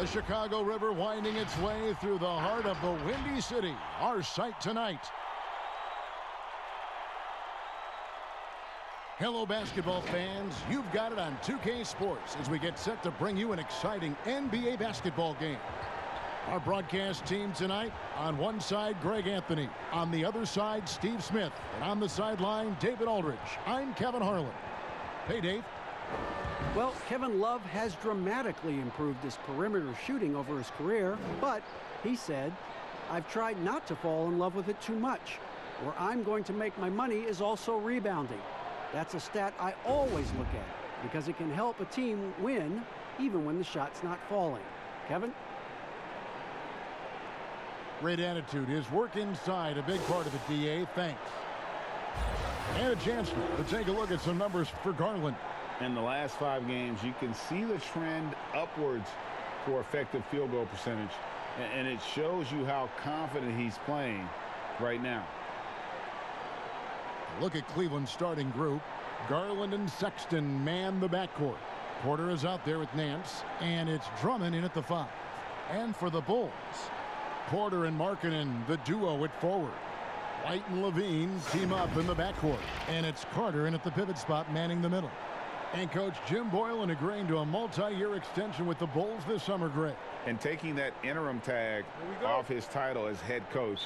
The Chicago River winding its way through the heart of the Windy City. Our sight tonight. Hello, basketball fans. You've got it on 2K Sports as we get set to bring you an exciting NBA basketball game. Our broadcast team tonight, on one side, Greg Anthony. On the other side, Steve Smith. And on the sideline, David Aldridge. I'm Kevin Harlan. Hey, Dave. Well, Kevin Love has dramatically improved his perimeter shooting over his career, but he said, I've tried not to fall in love with it too much. Where I'm going to make my money is also rebounding. That's a stat I always look at because it can help a team win even when the shot's not falling. Kevin? Great attitude. His work inside, a big part of it, DA. Thanks. And a chance to take a look at some numbers for Garland. In the last 5 games, you can see the trend upwards for effective field goal percentage. And it shows you how confident he's playing right now. Look at Cleveland's starting group. Garland and Sexton man the backcourt. Porter is out there with Nance, and it's Drummond in at the 5. And for the Bulls, Porter and Markkanen, the duo at forward. White and Levine team up in the backcourt, and it's Carter in at the pivot spot manning the middle. And Coach Jim Boylan agreeing to a multi-year extension with the Bulls this summer, Greg. And taking that interim tag off his title as head coach,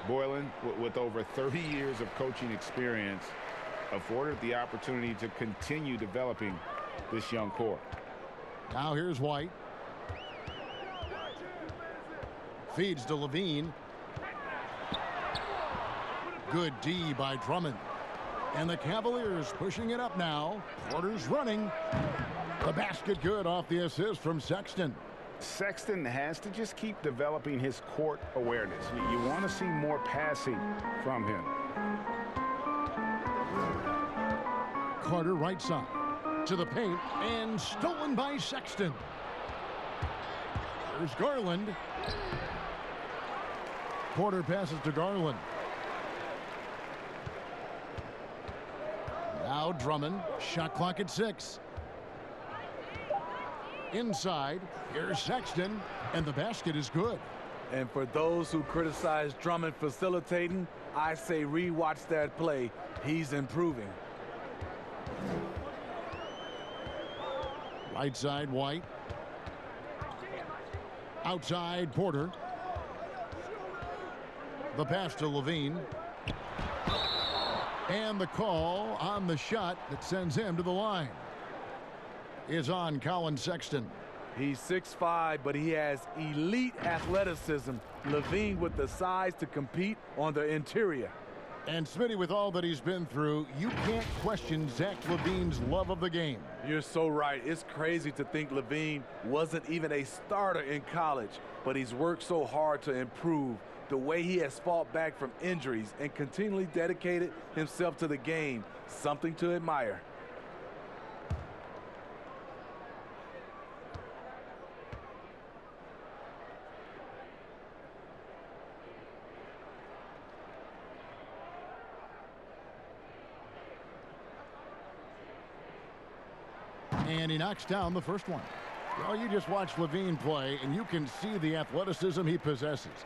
Boylan, with over 30 years of coaching experience, afforded the opportunity to continue developing this young core. Now here's White. Feeds to Levine. Good D by Drummond. And the Cavaliers pushing it up now. Porter's running. The basket good off the assist from Sexton. Sexton has to just keep developing his court awareness. You want to see more passing from him. Carter right side to the paint and stolen by Sexton. There's Garland. Porter passes to Garland. Now Drummond. Shot clock at 6. Inside, here's Sexton, and the basket is good. And for those who criticize Drummond facilitating, I say rewatch that play. He's improving. Right side, White. Outside, Porter. The pass to Levine. And the call on the shot that sends him to the line is on Colin Sexton. He's 6'5", but he has elite athleticism. Levine with the size to compete on the interior. And Smitty, with all that he's been through, you can't question Zach LaVine's love of the game. You're so right. It's crazy to think Levine wasn't even a starter in college, but he's worked so hard to improve. The way he has fought back from injuries and continually dedicated himself to the game, something to admire. And he knocks down the first one. Well, you just watch Levine play, and you can see the athleticism he possesses.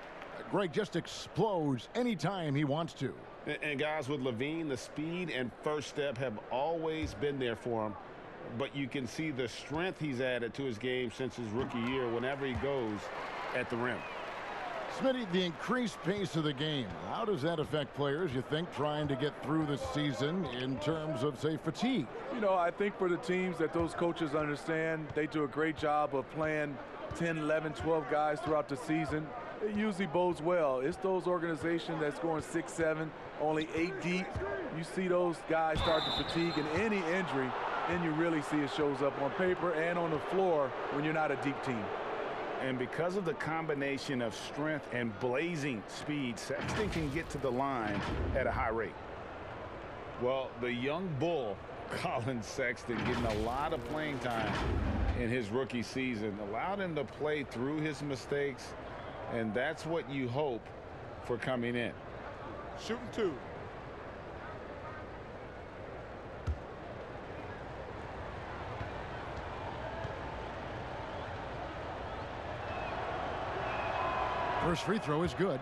Greg just explodes anytime he wants to. And guys, with Levine, the speed and first step have always been there for him. But you can see the strength he's added to his game since his rookie year whenever he goes at the rim. Smitty, the increased pace of the game, how does that affect players, you think, trying to get through the season in terms of, say, fatigue? You know, I think for the teams that those coaches understand, they do a great job of playing 10, 11, 12 guys throughout the season. It usually bodes well. It's those organizations that's going 6, 7, only 8 deep. You see those guys start to fatigue, and any injury, then you really see it shows up on paper and on the floor when you're not a deep team. And because of the combination of strength and blazing speed, Sexton can get to the line at a high rate. Well, the young bull, Colin Sexton, getting a lot of playing time in his rookie season, allowed him to play through his mistakes, and that's what you hope for coming in. Shooting 2. First free throw is good.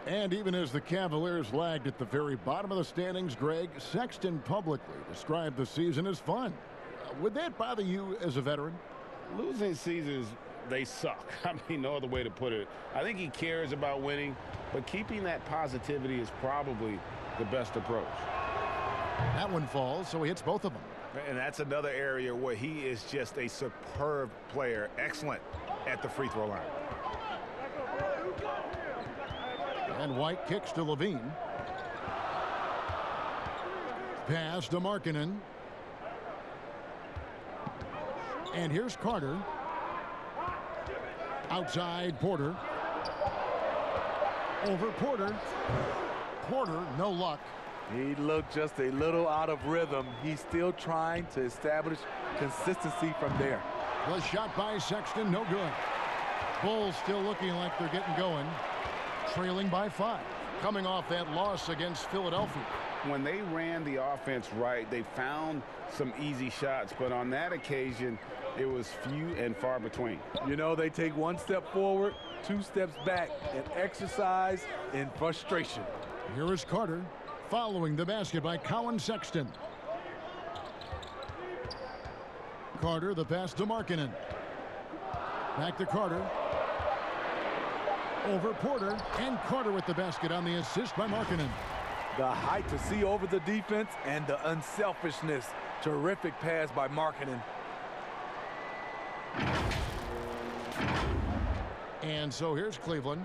And even as the Cavaliers lagged at the very bottom of the standings, Greg, Sexton publicly described the season as fun. Would that bother you as a veteran? Losing seasons, they suck. I mean, no other way to put it. I think he cares about winning, but keeping that positivity is probably the best approach. That one falls, so he hits both of them. And that's another area where he is just a superb player. Excellent at the free throw line. And White kicks to Levine. Pass to Markkanen. And here's Carter. Outside Porter. Over Porter. Porter, no luck. He looked just a little out of rhythm. He's still trying to establish consistency from there. The shot by Sexton, no good. Bulls still looking like they're getting going. Trailing by 5. Coming off that loss against Philadelphia. When they ran the offense right, they found some easy shots, but on that occasion, it was few and far between. You know, they take one step forward, 2 steps back, and exercise in frustration. Here is Carter, following the basket by Colin Sexton. Carter, the pass to Markkanen. Back to Carter. Over Porter, and Carter with the basket on the assist by Markkanen. The height to see over the defense and the unselfishness. Terrific pass by Markkanen. And so here's Cleveland.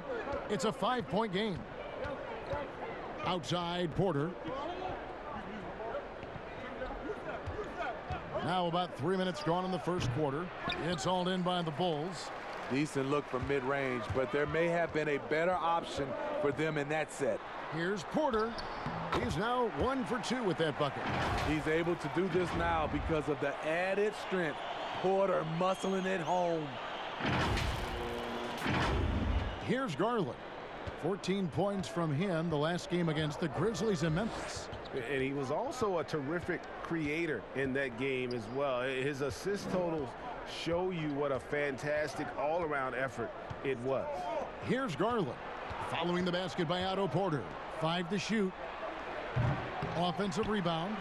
It's a 5-point game. Outside Porter. Now about 3 minutes gone in the first quarter. It's hauled in by the Bulls. Decent look from mid-range, but there may have been a better option for them in that set. Here's Porter. He's now 1 for 2 with that bucket. He's able to do this now because of the added strength. Porter muscling it home. Here's Garland. 14 points from him the last game against the Grizzlies in Memphis. And he was also a terrific creator in that game as well. His assist totals show you what a fantastic all-around effort it was. Here's Garland. Following the basket by Otto Porter. 5 to shoot. Offensive rebound.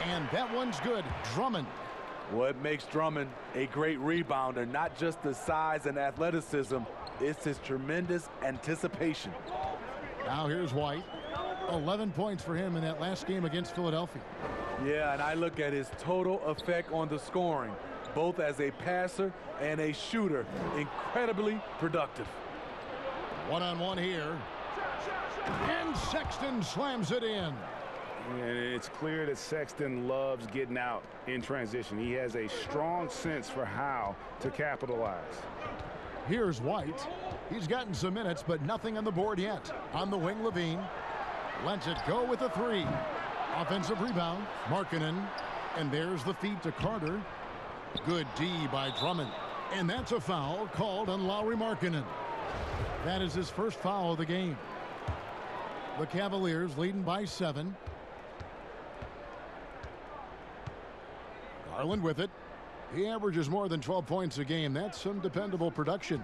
And that one's good. Drummond. What makes Drummond a great rebounder, not just the size and athleticism, it's his tremendous anticipation. Now here's White. 11 points for him in that last game against Philadelphia. Yeah, and I look at his total effect on the scoring, both as a passer and a shooter. Incredibly productive. One-on-one here. And Sexton slams it in. And it's clear that Sexton loves getting out in transition. He has a strong sense for how to capitalize. Here's White. He's gotten some minutes, but nothing on the board yet. On the wing, Levine. Lets it go with a 3. Offensive rebound. Markkanen. And there's the feed to Carter. Good D by Drummond. And that's a foul called on Lauri Markkanen. That is his first foul of the game. The Cavaliers leading by 7. Garland with it. He averages more than 12 points a game. That's some dependable production.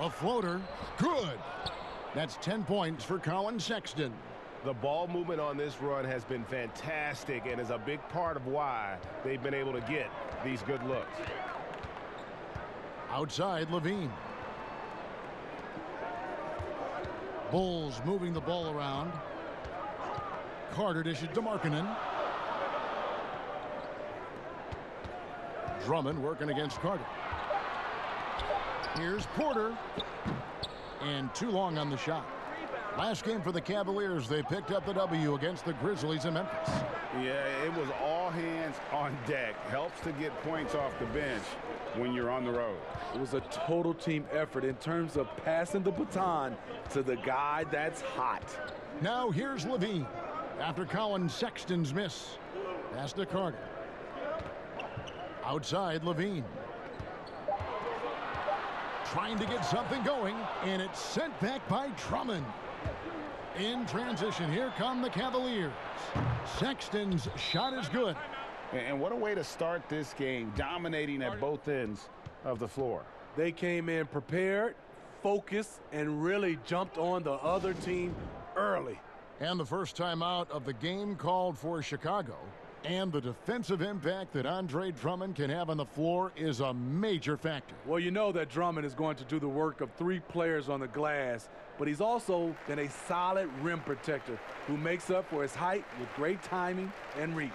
A floater. Good. That's 10 points for Colin Sexton. The ball movement on this run has been fantastic and is a big part of why they've been able to get these good looks. Outside, Levine. Bulls moving the ball around. Carter dishes to Markkanen. Drummond working against Carter. Here's Porter. And too long on the shot. Last game for the Cavaliers, they picked up the W against the Grizzlies in Memphis. Yeah, it was all hands on deck. Helps to get points off the bench when you're on the road. It was a total team effort in terms of passing the baton to the guy that's hot. Now here's Levine. After Colin Sexton's miss. Pass to Carter. Outside, Levine. Trying to get something going, and it's sent back by Drummond. In transition, here come the Cavaliers. Sexton's shot is good. And what a way to start this game, dominating at both ends of the floor. They came in prepared, focused, and really jumped on the other team early. And the first time out of the game called for Chicago. And the defensive impact that Andre Drummond can have on the floor is a major factor. Well, you know that Drummond is going to do the work of 3 players on the glass, but he's also been a solid rim protector who makes up for his height with great timing and reach.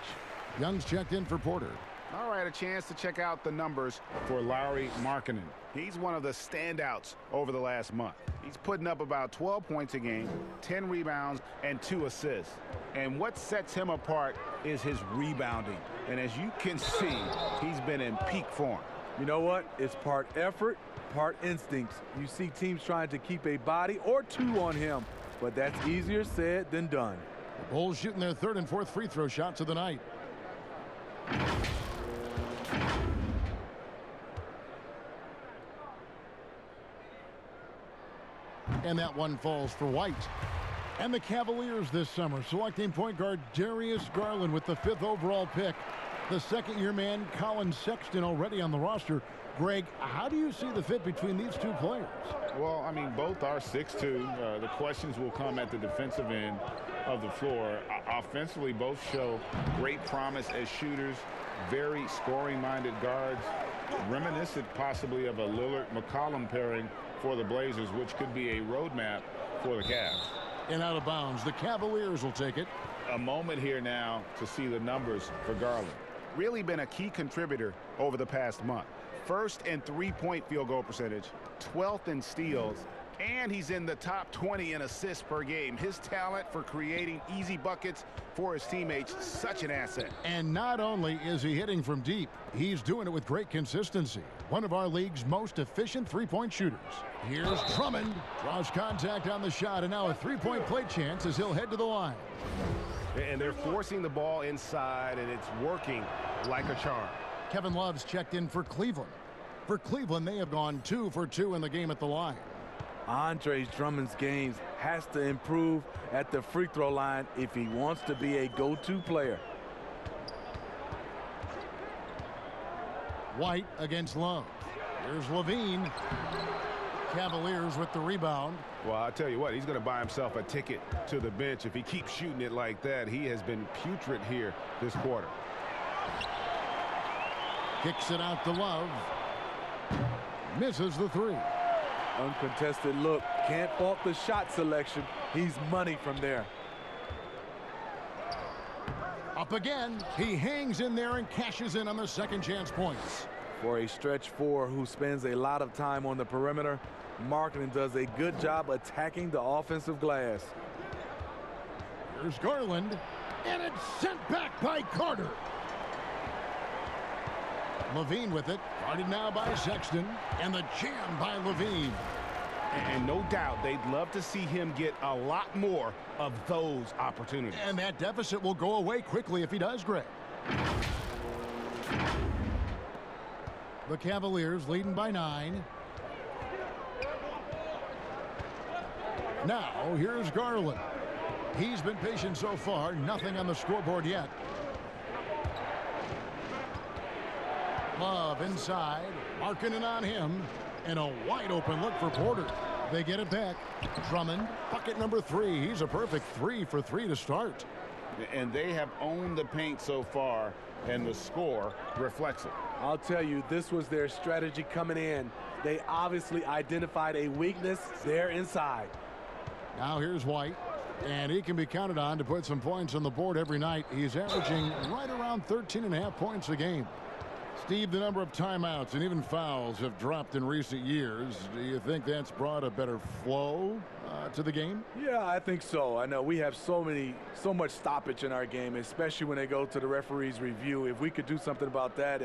Young's checked in for Porter. All right, a chance to check out the numbers for Lauri Markkanen. He's one of the standouts over the last month. He's putting up about 12 points a game, 10 rebounds, and 2 assists. And what sets him apart is his rebounding. And as you can see, he's been in peak form. You know what? It's part effort, part instincts. You see teams trying to keep a body or 2 on him, but that's easier said than done. The Bulls shooting their 3rd and 4th free throw shots of the night. And that one falls for White. And the Cavaliers this summer selecting point guard Darius Garland with the 5th overall pick. The second-year man Colin Sexton already on the roster. Greg, how do you see the fit between these 2 players? Well, I mean, both are 6'2". The questions will come at the defensive end of the floor. Offensively, both show great promise as shooters, very scoring-minded guards, reminiscent possibly of a Lillard-McCollum pairing for the Blazers, which could be a roadmap for the Cavs. And out of bounds, the Cavaliers will take it. A moment here now to see the numbers for Garland. Really been a key contributor over the past month. 1st in 3-point field goal percentage, 12th in steals, and he's in the top 20 in assists per game. His talent for creating easy buckets for his teammates, such an asset. And not only is he hitting from deep, he's doing it with great consistency. One of our league's most efficient 3-point shooters. Here's Drummond. Draws contact on the shot, and now a 3-point play chance as he'll head to the line. And they're forcing the ball inside, and it's working like a charm. Kevin Love's checked in for Cleveland. For Cleveland, they have gone 2 for 2 in the game at the line. Andre Drummond's games has to improve at the free throw line if he wants to be a go-to player. White against Love. Here's Levine. Cavaliers with the rebound. Well, I'll tell you what, he's going to buy himself a ticket to the bench. If he keeps shooting it like that, he has been putrid here this quarter. Kicks it out to Love. Misses the 3. Uncontested look. Can't fault the shot selection. He's money from there. Up again. He hangs in there and cashes in on the second chance points. For a stretch 4 who spends a lot of time on the perimeter, Markkanen does a good job attacking the offensive glass. Here's Garland. And it's sent back by Carter. Levine with it. Guarded now by Sexton. And the jam by Levine. And no doubt they'd love to see him get a lot more of those opportunities. And that deficit will go away quickly if he does, Greg. The Cavaliers leading by 9. Now, here's Garland. He's been patient so far. Nothing on the scoreboard yet. Love inside. Markkanen on him. And a wide open look for Porter. They get it back. Drummond, bucket number 3. He's a perfect 3 for 3 to start. And they have owned the paint so far, and the score reflects it. I'll tell you, this was their strategy coming in. They obviously identified a weakness there inside. Now here's White. And he can be counted on to put some points on the board every night. He's averaging right around 13.5 points a game. Steve, the number of timeouts and even fouls have dropped in recent years. Do you think that's brought a better flow to the game? Yeah, I think so. I know we have so much stoppage in our game, especially when they go to the referee's review. If we could do something about that,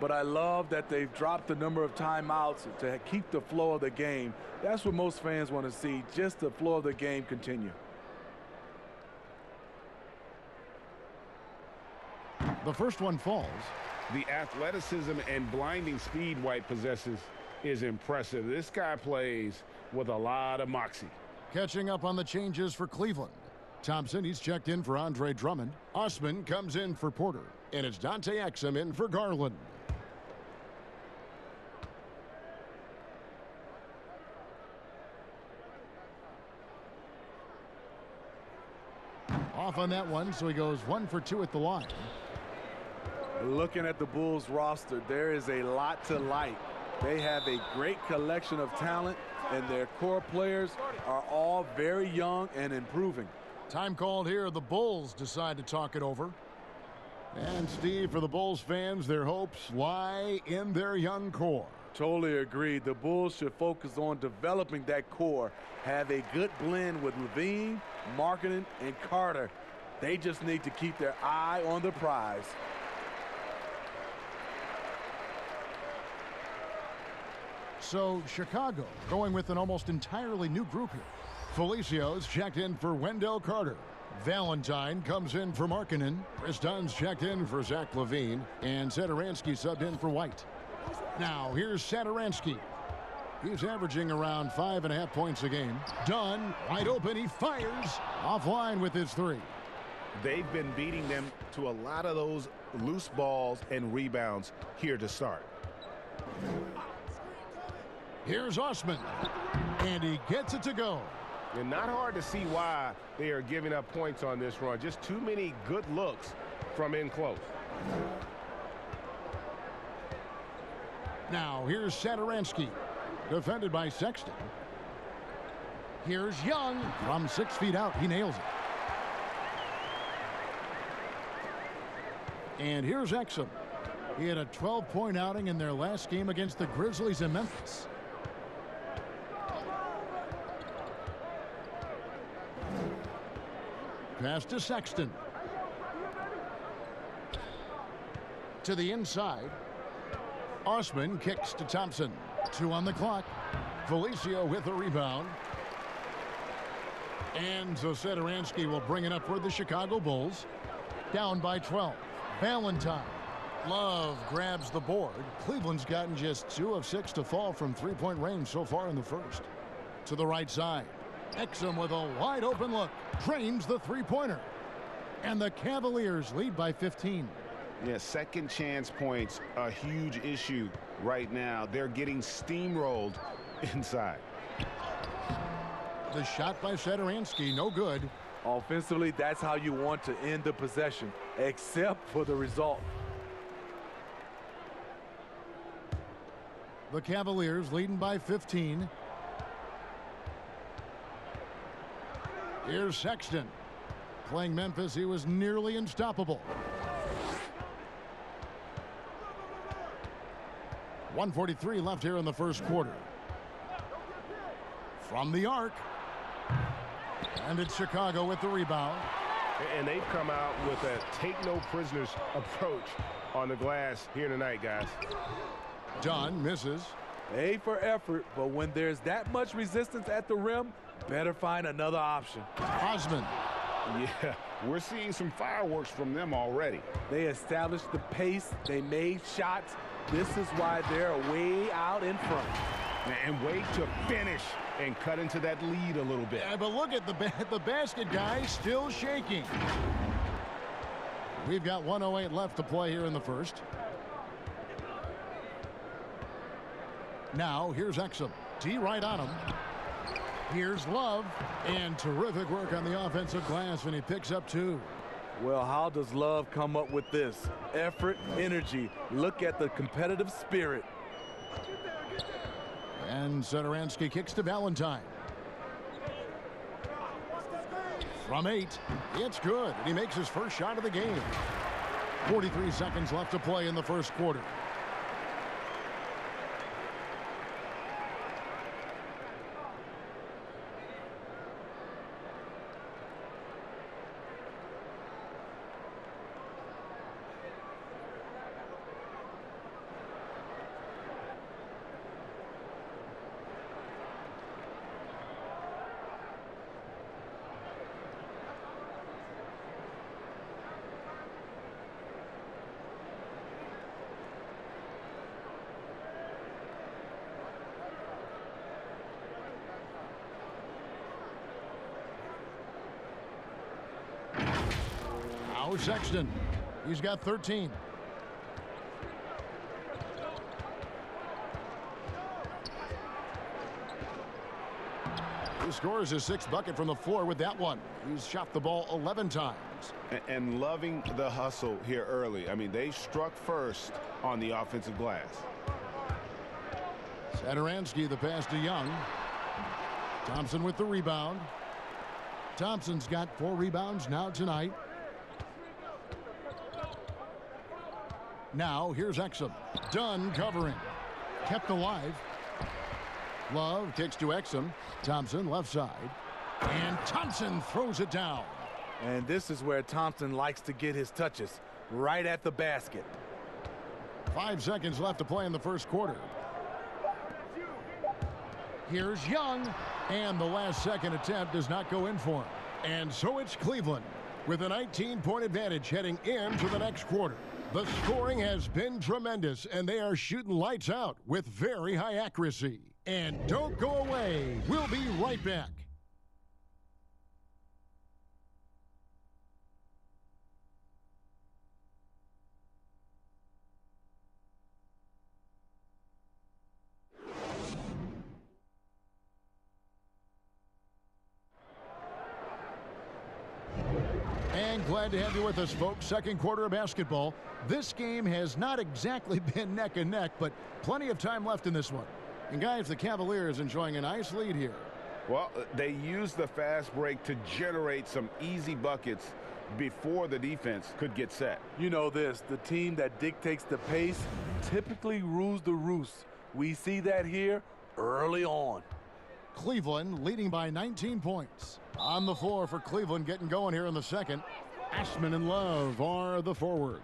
but I love that they've dropped the number of timeouts to keep the flow of the game. That's what most fans want to see, just the flow of the game continue. The first one falls. The athleticism and blinding speed White possesses is impressive. This guy plays with a lot of moxie. Catching up on the changes for Cleveland. Thompson, he's checked in for Andre Drummond. Osman comes in for Porter. And it's Dante Exum in for Garland. off on that one, so he goes 1 for 2 at the line. Looking at the Bulls roster, there is a lot to like. They have a great collection of talent, and their core players are all very young and improving. Time called here. The Bulls decide to talk it over. And Steve, for the Bulls fans, their hopes lie in their young core. Totally agree. The Bulls should focus on developing that core, have a good blend with Levine, Markkanen, and Carter. They just need to keep their eye on the prize. So Chicago going with an almost entirely new group here. Felicio's checked in for Wendell Carter. Valentine comes in for Markkanen. Chris Dunn's checked in for Zach LaVine. And Satoransky subbed in for White. Now here's Satoransky. He's averaging around 5.5 points a game. Dunn, wide open, he fires. Offline with his 3. They've been beating them to a lot of those loose balls and rebounds here to start. Here's Osman. And he gets it to go. And not hard to see why they are giving up points on this run. Just too many good looks from in close. Now here's Satoransky, defended by Sexton. Here's Young from 6 feet out. He nails it. And here's Exum. He had a 12-point outing in their last game against the Grizzlies in Memphis. Pass to Sexton. To the inside. Osman kicks to Thompson. 2 on the clock. Felicio with a rebound. And so Satoransky will bring it up for the Chicago Bulls. Down by 12. Valentine. Love grabs the board. Cleveland's gotten just 2 of 6 to fall from 3-point range so far in the first. To the right side. Exum with a wide open look. Drains the 3-pointer. And the Cavaliers lead by 15. Yeah, second chance points, a huge issue right now. They're getting steamrolled inside. The shot by Satoransky, no good. Offensively, that's how you want to end the possession, except for the result. The Cavaliers leading by 15. Here's Sexton. Playing Memphis, he was nearly unstoppable. 1:43 left here in the first quarter. From the arc. And it's Chicago with the rebound. And they've come out with a take-no-prisoners approach on the glass here tonight, guys. Dunn misses. A for effort, but when there's that much resistance at the rim, better find another option. Osman. Yeah, we're seeing some fireworks from them already. They established the pace. They made shots. This is why they're way out in front. And wait to finish and cut into that lead a little bit. Yeah, but look at the basket guy still shaking. We've got 1:08 left to play here in the first. Now here's Exum. D right on him. Here's Love. And terrific work on the offensive glass, and he picks up 2. Well, how does Love come up with this? Effort, energy. Look at the competitive spirit. And Satoransky kicks to Valentine. From 8, it's good. And he makes his first shot of the game. 43 seconds left to play in the first quarter. Now Sexton. He's got 13. He scores his 6th bucket from the floor with that one. He's shot the ball 11 times. And loving the hustle here early. I mean, they struck first on the offensive glass. Satoransky, the pass to Young. Thompson with the rebound. Thompson's got 4 rebounds now tonight. Now here's Exum. Dunn covering. Kept alive. Love kicks to Exum. Thompson left side. And Thompson throws it down. And this is where Thompson likes to get his touches, right at the basket. 5 seconds left to play in the first quarter. Here's Young. And the last second attempt does not go in for him. And so it's Cleveland with a 19-point advantage heading into the next quarter. The scoring has been tremendous, and they are shooting lights out with very high accuracy. And don't go away. We'll be right back. And glad to have you with us, folks. Second quarter of basketball. This game has not exactly been neck and neck, but plenty of time left in this one. And guys, the Cavaliers enjoying a nice lead here. Well, they used the fast break to generate some easy buckets before the defense could get set. You know this, the team that dictates the pace typically rules the roost. We see that here early on. Cleveland leading by 19 points. On the floor for Cleveland, getting going here in the second. Ashman and Love are the forwards.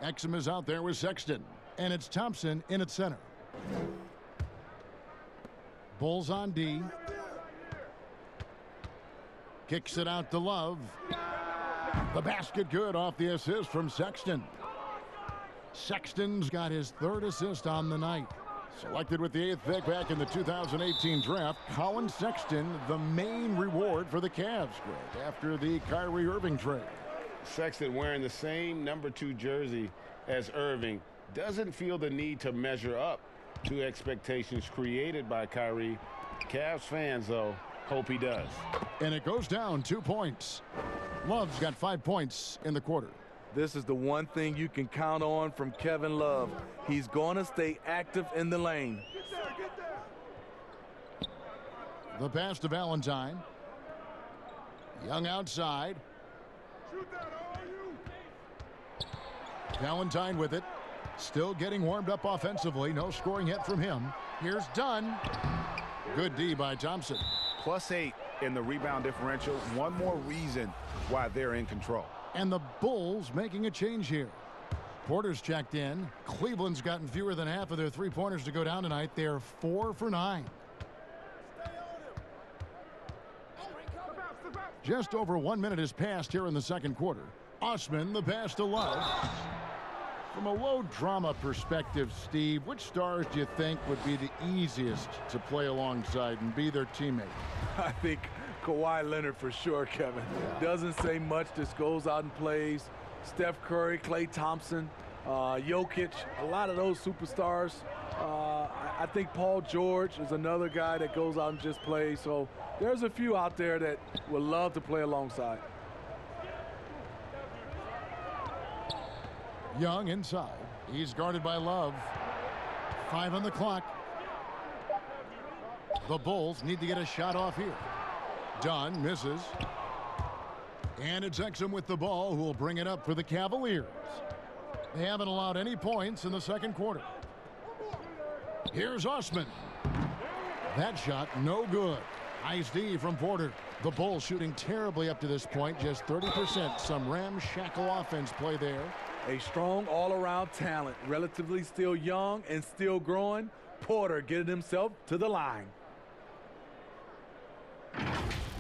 Exum is out there with Sexton. And it's Thompson in at center. Bulls on D. Kicks it out to Love. The basket good off the assist from Sexton. Sexton's got his 3rd assist on the night. Selected with the 8th pick back in the 2018 draft, Colin Sexton, the main reward for the Cavs, Greg, after the Kyrie Irving trade. Sexton wearing the same number 2 jersey as Irving doesn't feel the need to measure up to expectations created by Kyrie. Cavs fans, though, hope he does. And it goes down 2 points. Love's got 5 points in the quarter. This is the one thing you can count on from Kevin Love. He's going to stay active in the lane. The pass to Valentine. Young outside. Valentine with it. Still getting warmed up offensively. No scoring yet from him. Here's Dunn. Good D by Thompson. +8 in the rebound differential. One more reason why they're in control. And the Bulls making a change here. Porter's checked in. Cleveland's gotten fewer than half of their 3-pointers to go down tonight. They're 4 for 9. Just over 1 minute has passed here in the second quarter. Osman, the pass to Love. From a low drama perspective, Steve, which stars do you think would be the easiest to play alongside and be their teammate? I think Kawhi Leonard for sure, Kevin. Doesn't say much, just goes out and plays. Steph Curry, Klay Thompson, Jokic, a lot of those superstars. I think Paul George is another guy that goes out and just plays. So there's a few out there that would love to play alongside. Young inside. He's guarded by Love. 5 on the clock. The Bulls need to get a shot off here. Dunn misses. And it's Exum with the ball, who will bring it up for the Cavaliers. They haven't allowed any points in the second quarter. Here's Osman. That shot no good. Nice D from Porter. The Bulls shooting terribly up to this point, just 30%. Some ramshackle offense play there. A strong all-around talent, relatively still young and still growing. Porter getting himself to the line.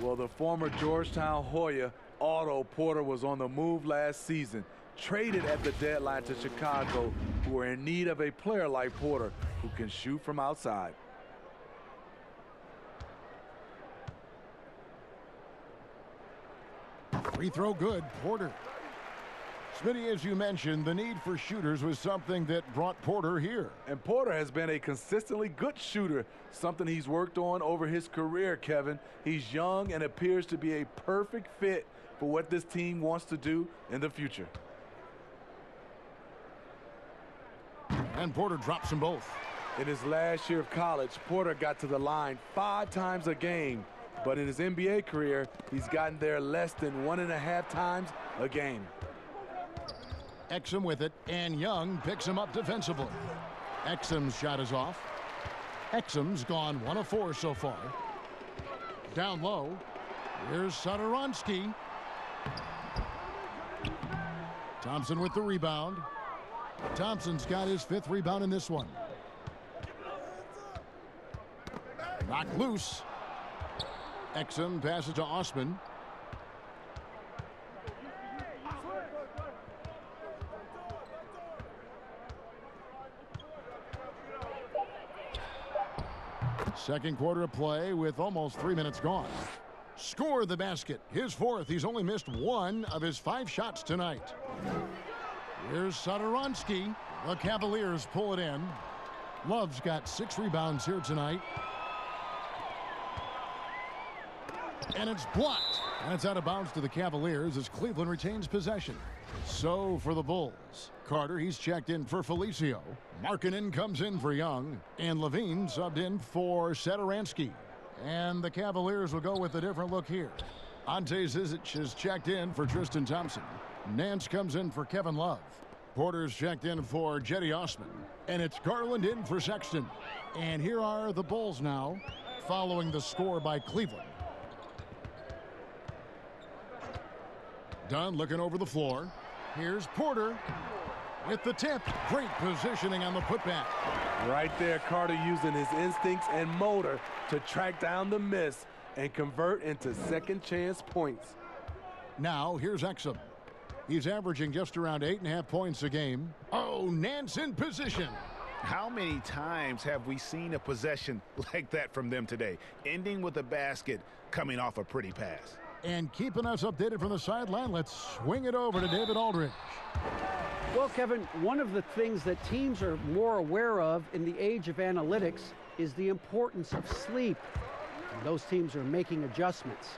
Well, the former Georgetown Hoya, Otto Porter, was on the move last season. Traded at the deadline to Chicago, who were in need of a player like Porter who can shoot from outside. Free throw good. Porter. Smitty, as you mentioned, the need for shooters was something that brought Porter here. And Porter has been a consistently good shooter, something he's worked on over his career, Kevin. He's young and appears to be a perfect fit for what this team wants to do in the future. And Porter drops them both. In his last year of college, Porter got to the line 5 times a game, but in his NBA career, he's gotten there less than 1.5 times a game. Exum with it, and Young picks him up defensively. Exum's shot is off. Exum's gone 1 of 4 so far. Down low, here's Satoransky. Thompson with the rebound. Thompson's got his 5th rebound in this one. Knocked loose. Exum passes to Osman. Second quarter of play with almost 3 minutes gone. Score the basket. His 4th. He's only missed 1 of his 5 shots tonight. Here's Satoransky. The Cavaliers pull it in. Love's got 6 rebounds here tonight. And it's blocked. That's out of bounds to the Cavaliers as Cleveland retains possession. So for the Bulls, Carter, he's checked in for Felicio. Markkanen comes in for Young. And Levine subbed in for Satoransky. And the Cavaliers will go with a different look here. Ante Zizic is checked in for Tristan Thompson. Nance comes in for Kevin Love. Porter's checked in for Jetty Osman. And it's Garland in for Sexton. And here are the Bulls now, following the score by Cleveland. Dunn looking over the floor. Here's Porter with the tip. Great positioning on the putback. Right there, Carter using his instincts and motor to track down the miss and convert into second chance points. Now here's Exum. He's averaging just around 8.5 points a game. Oh, Nance in position. How many times have we seen a possession like that from them today, ending with a basket coming off a pretty pass? And keeping us updated from the sideline, let's swing it over to David Aldridge. Well, Kevin, one of the things that teams are more aware of in the age of analytics is the importance of sleep. And those teams are making adjustments.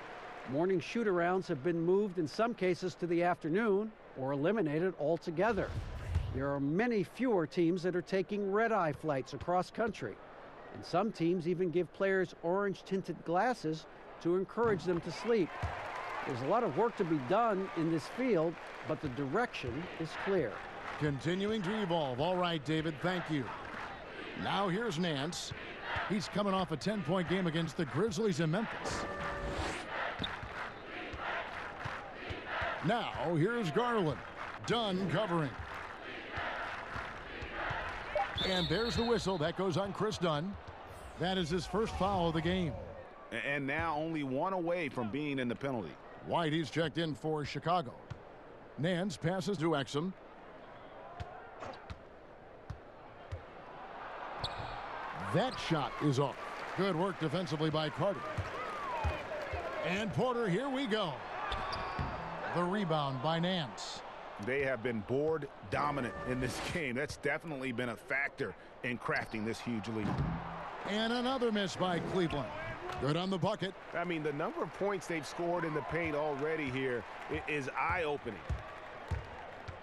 Morning shoot-arounds have been moved in some cases to the afternoon or eliminated altogether. There are many fewer teams that are taking red-eye flights across country. And some teams even give players orange-tinted glasses to encourage them to sleep. There's a lot of work to be done in this field, but the direction is clear. Continuing to evolve. All right, David, thank you. Now here's Nance. He's coming off a 10-point game against the Grizzlies in Memphis. Now here's Garland. Dunn covering. And there's the whistle. That goes on Chris Dunn. That is his first foul of the game. And now only 1 away from being in the penalty. White, he's checked in for Chicago. Nance passes to Exum. That shot is off. Good work defensively by Carter. And Porter, here we go. The rebound by Nance. They have been board dominant in this game. That's definitely been a factor in crafting this huge lead. And another miss by Cleveland. Good on the bucket. I mean, the number of points they've scored in the paint already here is eye-opening.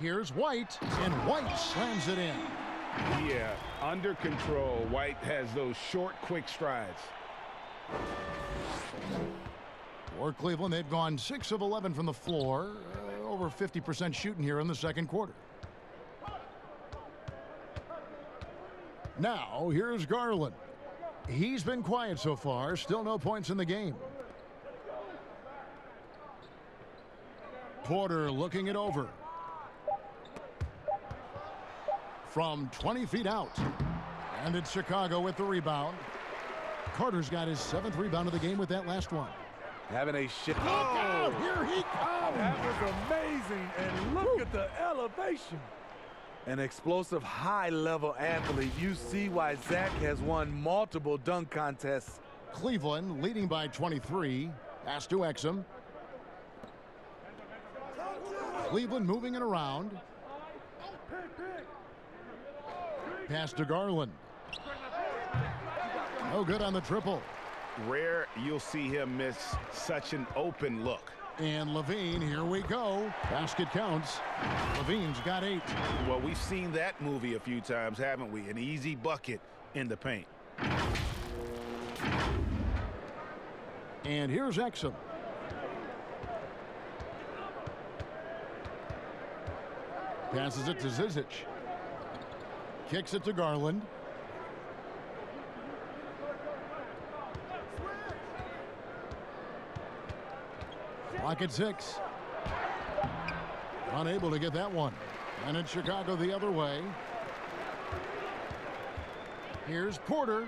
Here's White, and White slams it in. Yeah, under control. White has those short, quick strides. For Cleveland, they've gone 6 of 11 from the floor. Over 50% shooting here in the second quarter. Now, here's Garland. He's been quiet so far. Still no points in the game. Porter looking it over. From 20 feet out. And it's Chicago with the rebound. Carter's got his 7th rebound of the game with that last one. Having a shit. Look out! Here he comes! That was amazing. And look at the elevation. An explosive, high-level athlete. You see why Zach has won multiple dunk contests. Cleveland leading by 23. Pass to Exum. Cleveland moving it around. Pass to Garland. No good on the triple. Rare you'll see him miss such an open look. And Levine, here we go. Basket counts. Levine's got 8. Well, we've seen that movie a few times, haven't we? An easy bucket in the paint. And here's Exum. Passes it to Zizic. Kicks it to Garland. Clock at 6. Unable to get that one. And it's Chicago the other way. Here's Porter.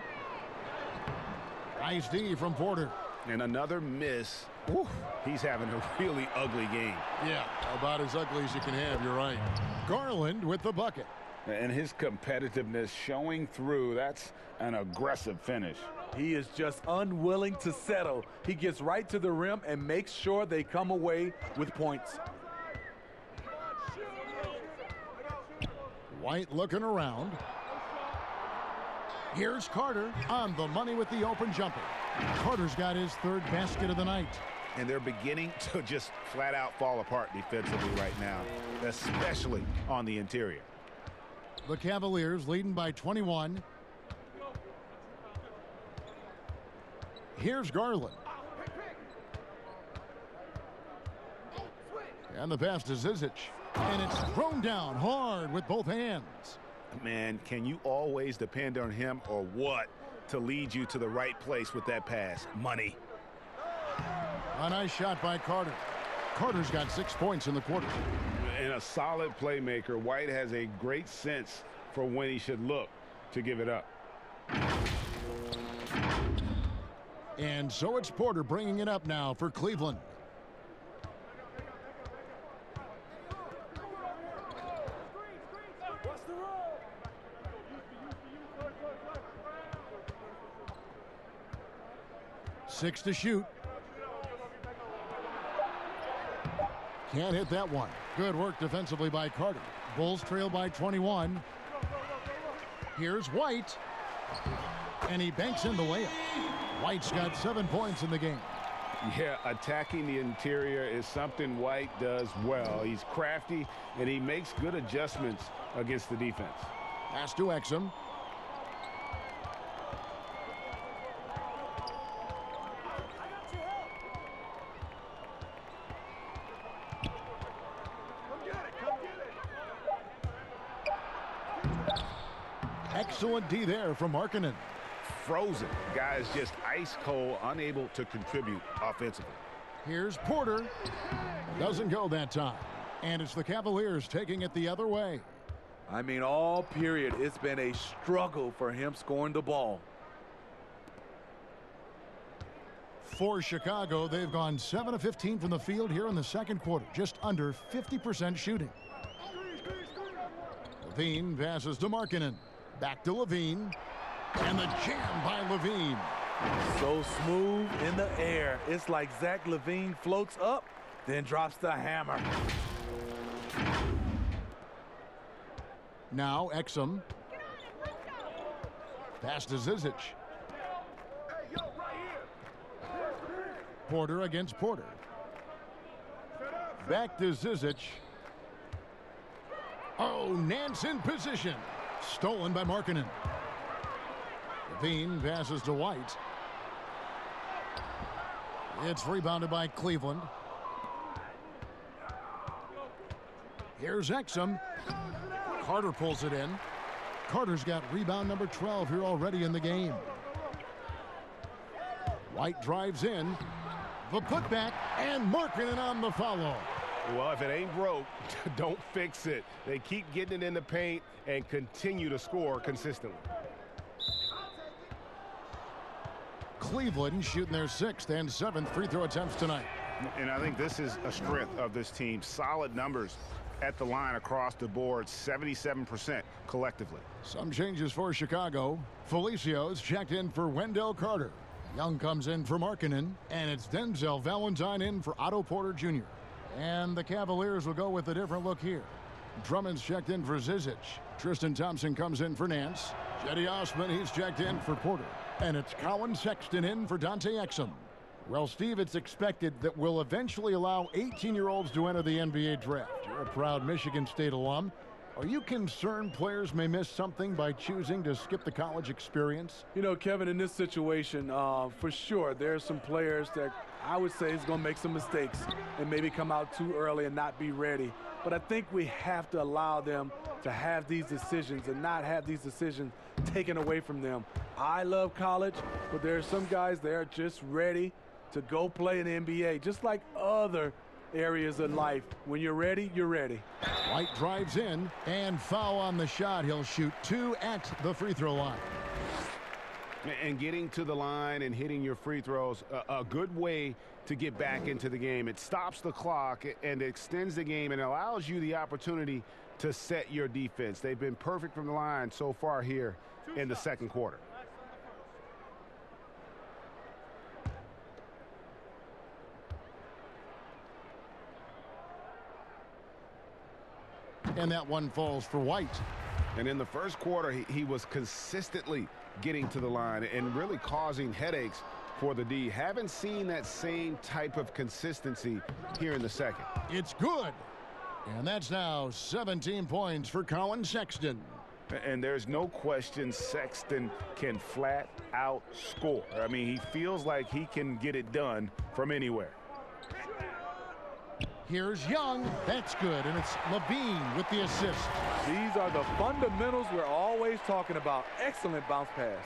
Nice D from Porter. And another miss. Ooh, he's having a really ugly game. Yeah, about as ugly as you can have, you're right. Garland with the bucket. And his competitiveness showing through. That's an aggressive finish. He is just unwilling to settle. He gets right to the rim and makes sure they come away with points. White looking around. Here's Carter on the money with the open jumper. Carter's got his 3rd basket of the night. And they're beginning to just flat out fall apart defensively right now, especially on the interior. The Cavaliers leading by 21. Here's Garland. And the pass to Zizic. And it's thrown down hard with both hands. Man, can you always depend on him or what to lead you to the right place with that pass? Money. A nice shot by Carter. Carter's got 6 points in the quarter. And a solid playmaker. White has a great sense for when he should look to give it up. And so it's Porter bringing it up now for Cleveland. Six to shoot. Can't hit that one. Good work defensively by Carter. Bulls trail by 21. Here's White. And he banks in the layup. White's got 7 points in the game. Yeah, attacking the interior is something White does well. He's crafty, and he makes good adjustments against the defense. Pass to Exum. Excellent D there from Markkanen. Frozen. Guys just ice cold, unable to contribute offensively. Here's Porter. Doesn't go that time. And it's the Cavaliers taking it the other way. I mean, all period, it's been a struggle for him scoring the ball. For Chicago, they've gone 7 of 15 from the field here in the second quarter. Just under 50% shooting. Levine passes to Markkanen. Back to Levine. And the jam by Levine. So smooth in the air. It's like Zach Levine floats up, then drops the hammer. Now Exum. Pass to Zizic. Porter against Porter. Back to Zizic. Oh, Nance in position. Stolen by Markkanen. Levine passes to White. It's rebounded by Cleveland. Here's Exum. Carter pulls it in. Carter's got rebound number 12 here already in the game. White drives in. The putback, and Markkanen on the follow. Well, if it ain't broke, don't fix it. They keep getting it in the paint and continue to score consistently. Cleveland shooting their 6th and 7th free throw attempts tonight. And I think this is a strength of this team. Solid numbers at the line across the board, 77% collectively. Some changes for Chicago. Felicio's checked in for Wendell Carter. Young comes in for Markkanen, and it's Denzel Valentine in for Otto Porter Jr. And the Cavaliers will go with a different look here. Drummond's checked in for Zizic. Tristan Thompson comes in for Nance. Cedi Osman, he's checked in for Porter. And it's Colin Sexton in for Dante Exum. Well, Steve, it's expected that we'll eventually allow 18-year-olds to enter the NBA draft. You're a proud Michigan State alum. Are you concerned players may miss something by choosing to skip the college experience? You know, Kevin, in this situation, for sure, there are some players that I would say is going to make some mistakes and maybe come out too early and not be ready. But I think we have to allow them to have these decisions and not have these decisions taken away from them. I love college, but there are some guys that are just ready to go play in the NBA, just like other areas of life. When you're ready, you're ready. White drives in and foul on the shot. He'll shoot 2 at the free throw line. And getting to the line and hitting your free throws, a good way to get back into the game. It stops the clock and extends the game and allows you the opportunity to set your defense. They've been perfect from the line so far here in the second quarter. And that one falls for White. And in the first quarter, he was consistently getting to the line and really causing headaches for the D. Haven't seen that same type of consistency here in the second. It's good. And that's now 17 points for Colin Sexton. And there's no question Sexton can flat out score. I mean, he feels like he can get it done from anywhere. Here's Young. That's good. And it's Levine with the assist. These are the fundamentals we're always talking about. Excellent bounce pass.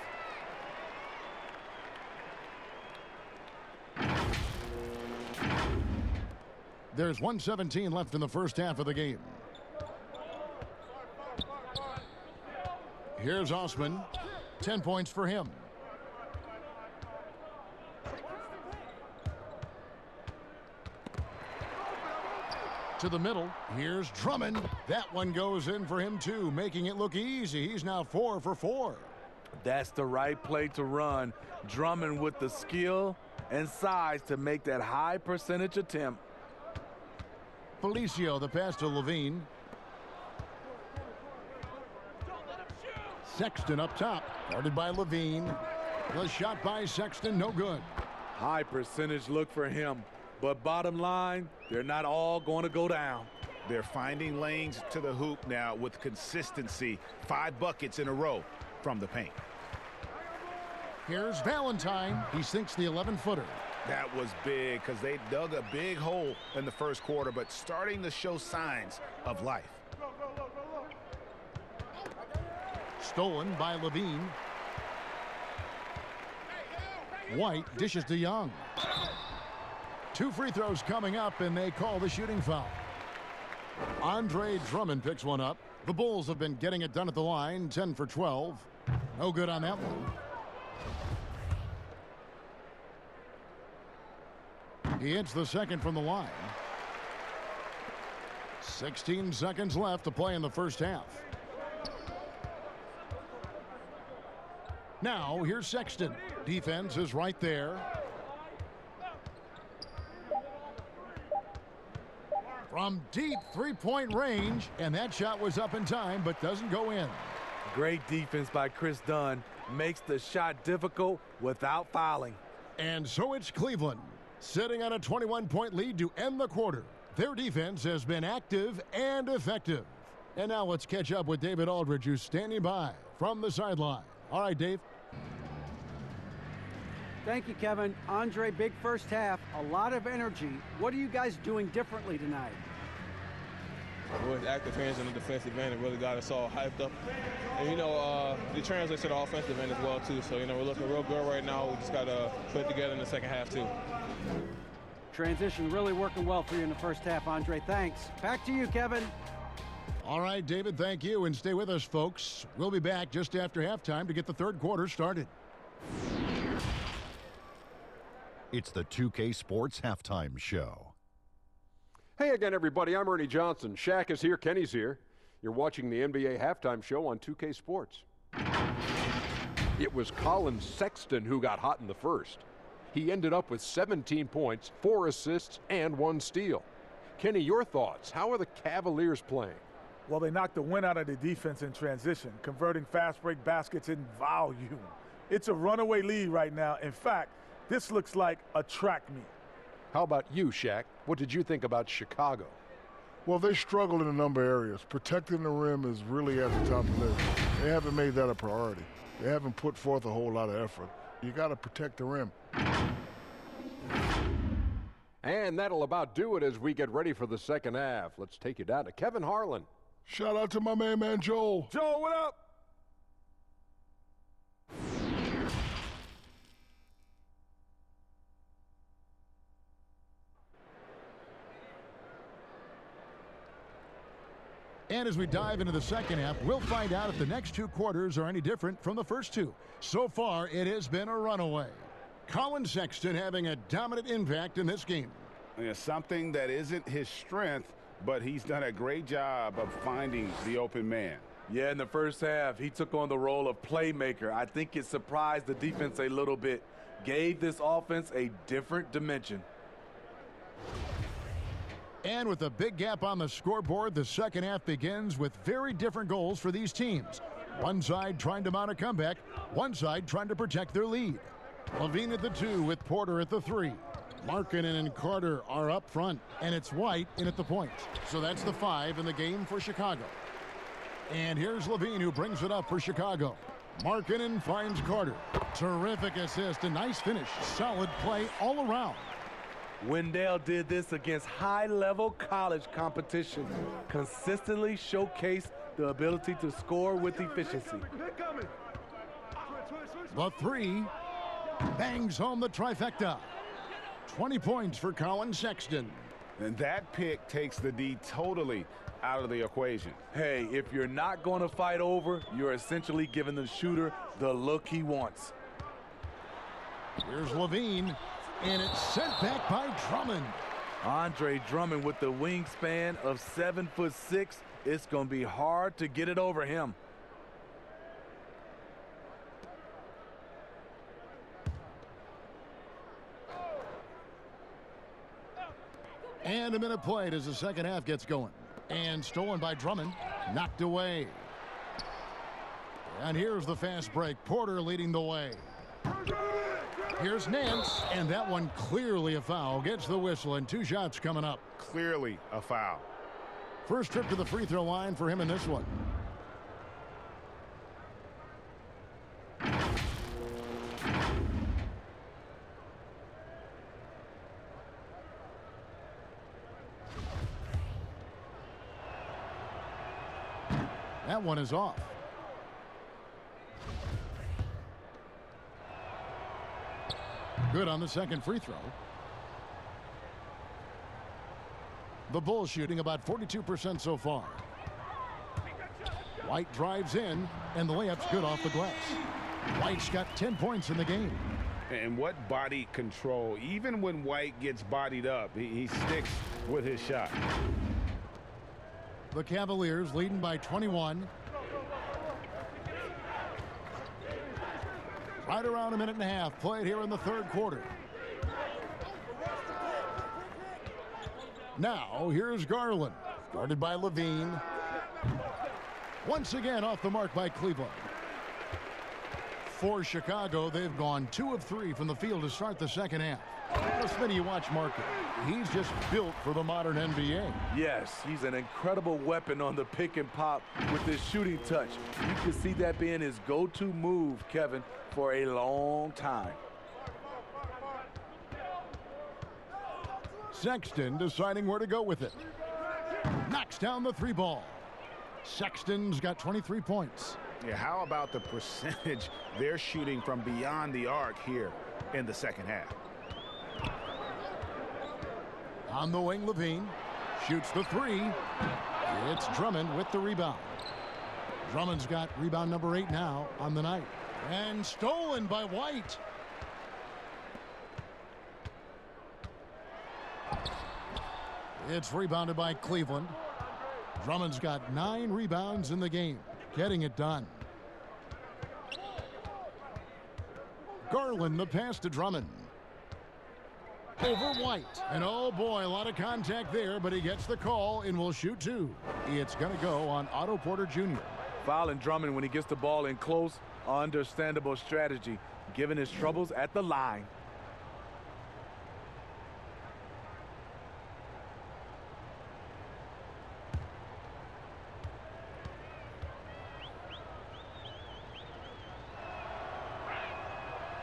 There's 1:17 left in the first half of the game. Here's Osman. 10 points for him. To the middle. Here's Drummond. That one goes in for him too, making it look easy. He's now 4 for 4. That's the right play to run. Drummond with the skill and size to make that high percentage attempt. Felicio, the pass to Levine. Sexton up top, guarded by Levine. The shot by Sexton, no good. High percentage look for him. But bottom line, they're not all going to go down. They're finding lanes to the hoop now with consistency. 5 buckets in a row from the paint. Here's Valentine. He sinks the 11-footer. That was big because they dug a big hole in the first quarter, but starting to show signs of life. Stolen by Levine. White dishes to Young. 2 free throws coming up, and they call the shooting foul. Andre Drummond picks one up. The Bulls have been getting it done at the line, 10 for 12. No good on that one. He hits the second from the line. 16 seconds left to play in the first half. Now, here's Sexton. Defense is right there. From deep three-point range, and that shot was up in time, but doesn't go in. Great defense by Chris Dunn. Makes the shot difficult without fouling. And so it's Cleveland, sitting on a 21-point lead to end the quarter. Their defense has been active and effective. And now let's catch up with David Aldridge, who's standing by from the sideline. All right, Dave. Thank you, Kevin. Andre, big first half, a lot of energy. What are you guys doing differently tonight? With active hands in the defensive end, it really got us all hyped up. And, it translates to the offensive end as well, too. So, we're looking real good right now. We just got to put it together in the second half, too. Transition really working well for you in the first half, Andre. Thanks. Back to you, Kevin. All right, David, thank you. And stay with us, folks. We'll be back just after halftime to get the third quarter started. It's the 2K Sports Halftime Show. Hey again, everybody. I'm Ernie Johnson. Shaq is here. Kenny's here. You're watching the NBA Halftime Show on 2K Sports. It was Colin Sexton who got hot in the first. He ended up with 17 points, 4 assists, and 1 steal. Kenny, your thoughts? How are the Cavaliers playing? Well, they knocked the wind out of the defense in transition, converting fast break baskets in volume. It's a runaway lead right now. In fact, This looks like a track meet. How about you, Shaq? What did you think about Chicago? Well, they struggle in a number of areas. Protecting the rim is really at the top of the list. They haven't made that a priority. They haven't put forth a whole lot of effort. You got to protect the rim. And that'll about do it as we get ready for the second half. Let's take you down to Kevin Harlan. Shout out to my man Joel. Joel, what up? And as we dive into the second half, we'll find out if the next two quarters are any different from the first two. So far, it has been a runaway. Colin Sexton having a dominant impact in this game. Yeah, something that isn't his strength, but he's done a great job of finding the open man. Yeah, in the first half, he took on the role of playmaker. I think it surprised the defense a little bit, gave this offense a different dimension. And with a big gap on the scoreboard, the second half begins with very different goals for these teams. One side trying to mount a comeback, one side trying to protect their lead. Levine at the 2 with Porter at the 3. Markkanen and Carter are up front, and it's White in at the point. So that's the 5 in the game for Chicago. And here's Levine who brings it up for Chicago. Markkanen finds Carter. Terrific assist, a nice finish. Solid play all around. Wendell did this against high-level college competition. Consistently showcased the ability to score with efficiency. The 3 bangs home the trifecta. 20 points for Colin Sexton. And that pick takes the D totally out of the equation. Hey, if you're not going to fight over, you're essentially giving the shooter the look he wants. Here's Levine. And it's sent back by Drummond. Andre Drummond with the wingspan of 7'6". It's going to be hard to get it over him. And a minute played as the second half gets going. And stolen by Drummond. Knocked away. And here's the fast break. Porter leading the way. Here's Nance, and that one clearly a foul. Gets the whistle, and 2 shots coming up. Clearly a foul. First trip to the free throw line for him in this one. That one is off. Good on the second free throw. The Bulls shooting about 42% so far. White drives in, and the layup's good off the glass. White's got 10 points in the game. And what body control. Even when White gets bodied up, he sticks with his shot. The Cavaliers leading by 21. Right around a minute and a half played here in the third quarter. Now, here's Garland. Guarded by Levine. Once again off the mark by Cleveland. For Chicago, they've gone 2 of 3 from the field to start the second half. What's many you watch Markkanen? He's just built for the modern NBA. Yes, he's an incredible weapon on the pick and pop with his shooting touch. You can see that being his go-to move, Kevin, for a long time. Sexton deciding where to go with it. Knocks down the 3 ball. Sexton's got 23 points. Yeah, how about the percentage they're shooting from beyond the arc here in the second half? On the wing, Levine shoots the 3. It's Drummond with the rebound. Drummond's got rebound number 8 now on the night. And stolen by White. It's rebounded by Cleveland. Drummond's got 9 rebounds in the game. Getting it done. Garland the pass to Drummond. Over White. And oh boy, a lot of contact there, but he gets the call and will shoot 2. It's going to go on Otto Porter Jr. Fouling Drummond when he gets the ball in close, understandable strategy, given his troubles at the line.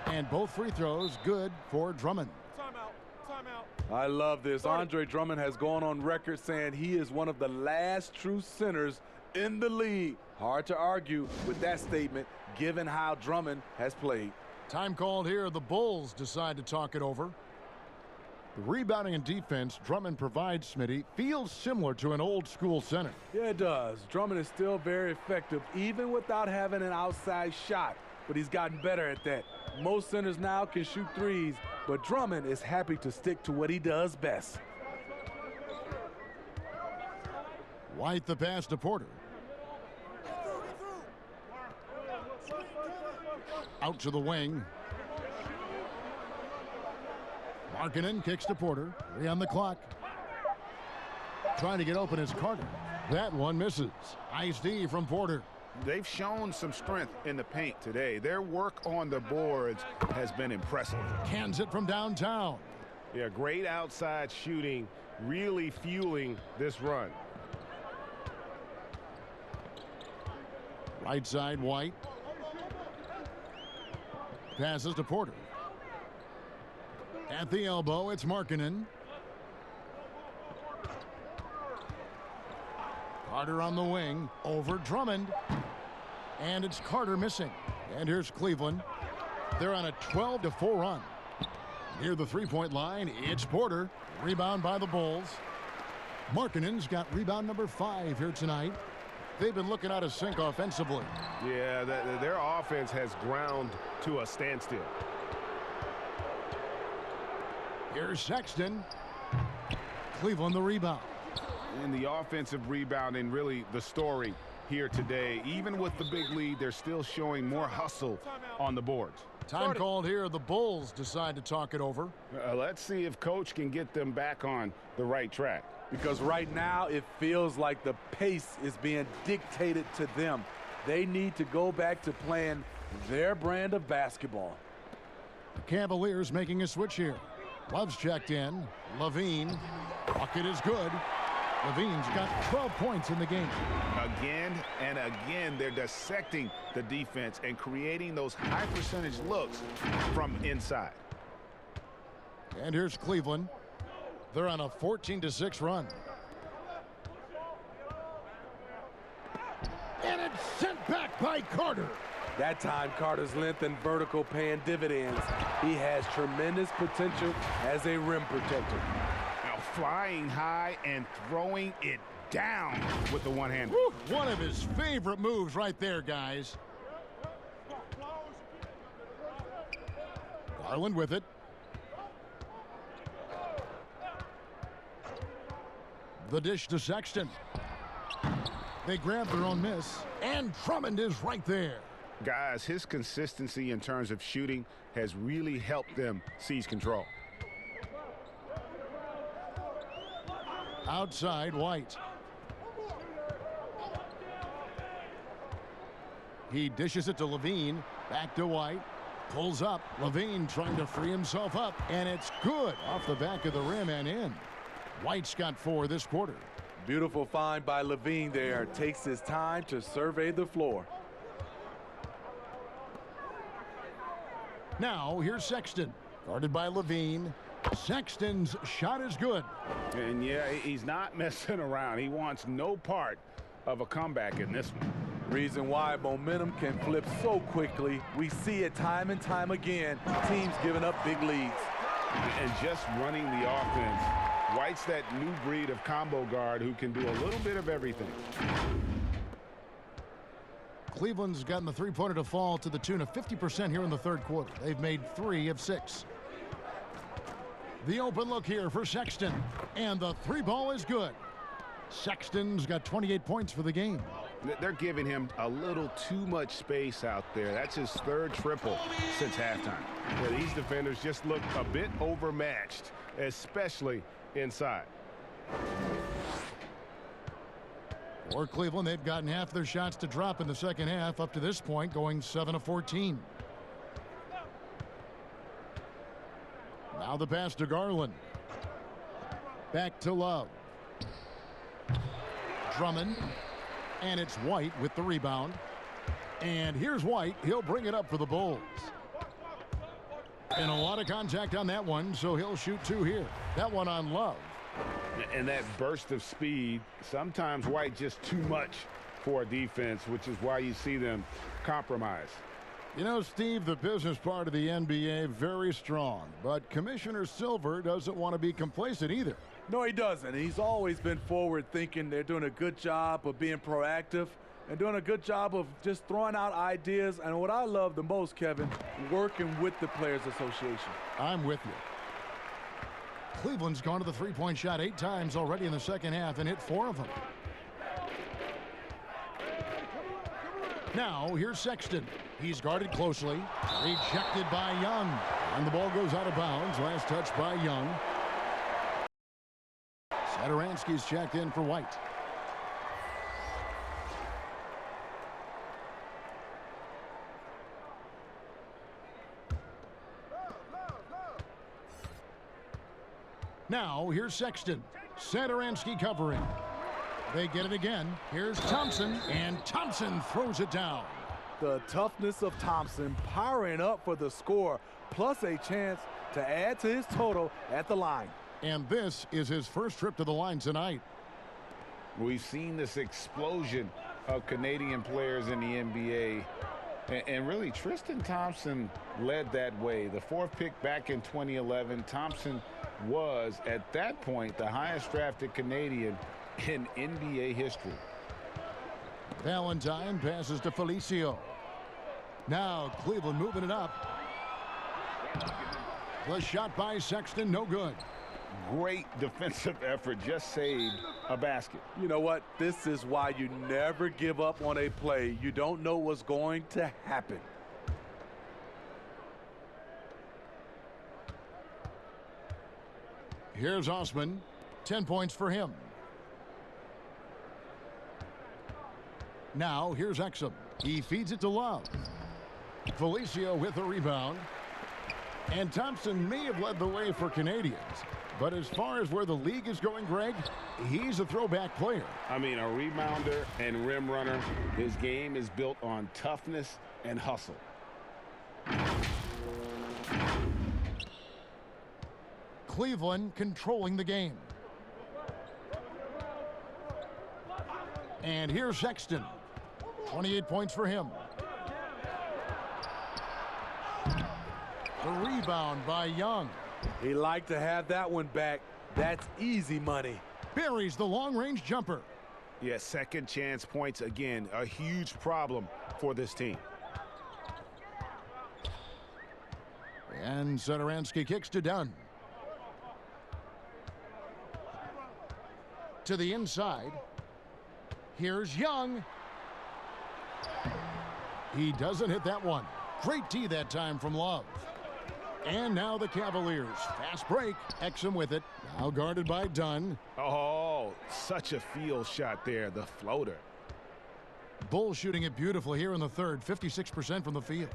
And both free throws good for Drummond. I love this. Andre Drummond has gone on record saying he is one of the last true centers in the league. Hard to argue with that statement, given how Drummond has played. Time called here. The Bulls decide to talk it over. The rebounding and defense Drummond provides, Smitty, feels similar to an old-school center. Yeah, it does. Drummond is still very effective, even without having an outside shot. But he's gotten better at that. Most centers now can shoot threes, but Drummond is happy to stick to what he does best. White the pass to Porter. Out to the wing. Markkanen kicks to Porter. 3 on the clock. Trying to get open is Carter. That one misses. Nice D from Porter. They've shown some strength in the paint today. Their work on the boards has been impressive. Cans it from downtown. Yeah, great outside shooting, really fueling this run. Right side, White. Passes to Porter. At the elbow, it's Markkanen. Carter on the wing, over Drummond. And it's Carter missing. And here's Cleveland. They're on a 12-4 run. Near the three-point line, it's Porter. Rebound by the Bulls. Markkanen's got rebound number 5 here tonight. They've been looking out of sync offensively. Yeah, their offense has ground to a standstill. Here's Sexton. Cleveland the rebound. And the offensive rebounding, really the story here today. Even with the big lead, they're still showing more hustle on the boards. Time called here. The Bulls decide to talk it over. Let's see if Coach can get them back on the right track. Because right now it feels like the pace is being dictated to them. They need to go back to playing their brand of basketball. The Cavaliers making a switch here. Love's checked in. Levine. Bucket is good. Levine's got 12 points in the game. Again and again, they're dissecting the defense and creating those high percentage looks from inside. And here's Cleveland. They're on a 14-6 run. And it's sent back by Carter. That time, Carter's length and vertical paying dividends. He has tremendous potential as a rim protector. Now flying high and throwing it down with the one-hand. One of his favorite moves right there, guys. Garland with it. The dish to Sexton. They grab their own miss, and Drummond is right there. Guys, his consistency in terms of shooting has really helped them seize control. Outside, White. He dishes it to Levine. Back to White. Pulls up. Levine trying to free himself up, and it's good off the back of the rim and in. White's got 4 this quarter. Beautiful find by Levine there. Takes his time to survey the floor. Now, here's Sexton. Guarded by Levine. Sexton's shot is good. And yeah, he's not messing around. He wants no part of a comeback in this one. Reason why momentum can flip so quickly. We see it time and time again. Teams giving up big leads. And just running the offense. White's that new breed of combo guard who can do a little bit of everything. Cleveland's gotten the three-pointer to fall to the tune of 50% here in the third quarter. They've made 3 of 6. The open look here for Sexton. And the 3-ball is good. Sexton's got 28 points for the game. They're giving him a little too much space out there. That's his 3rd triple since halftime. Yeah, these defenders just look a bit overmatched, especially inside. For Cleveland, they've gotten half their shots to drop in the second half up to this point, going 7 of 14. Now the pass to Garland. Back to Love. Drummond. And it's White with the rebound. And here's White. He'll bring it up for the Bulls. And a lot of contact on that one, so he'll shoot 2 here. That one on Love. And that burst of speed, sometimes White just too much for a defense, which is why you see them compromise. You know, Steve, the business part of the NBA, very strong. But Commissioner Silver doesn't want to be complacent either. No, he doesn't. He's always been forward thinking. They're doing a good job of being proactive and doing a good job of just throwing out ideas. And what I love the most, Kevin, working with the Players Association. I'm with you. Cleveland's gone to the three-point shot 8 times already in the second half and hit 4 of them. Now, here's Sexton. He's guarded closely. Rejected by Young. And the ball goes out of bounds. Last touch by Young. Satoransky's checked in for White. Now, here's Sexton. Satoransky covering. They get it again. Here's Thompson, and Thompson throws it down. The toughness of Thompson powering up for the score, plus a chance to add to his total at the line. And this is his first trip to the line tonight. We've seen this explosion of Canadian players in the NBA. And really, Tristan Thompson led that way. The 4th pick back in 2011, Thompson was, at that point, the highest drafted Canadian in NBA history. Valentine passes to Felicio. Now Cleveland moving it up. The shot by Sexton, no good. Great defensive effort, just saved a basket. You know what? This is why you never give up on a play. You don't know what's going to happen. Here's Osman. 10 points for him. Now, here's Exum. He feeds it to Love. Felicio with a rebound. And Thompson may have led the way for Canadians. But as far as where the league is going, Greg, he's a throwback player. I mean, a rebounder and rim runner. His game is built on toughness and hustle. Cleveland controlling the game. And here's Sexton. 28 points for him. The rebound by Young. He liked to have that one back. That's easy money. Buries the long-range jumper. Yeah, second chance points again. A huge problem for this team. And Satoransky kicks to Dunn. To the inside. Here's Young. He doesn't hit that one. Great D that time from Love. And now the Cavaliers. Fast break. Exum with it. Now guarded by Dunn. Oh, such a field shot there. The floater. Bull shooting it beautifully here in the third. 56% from the field.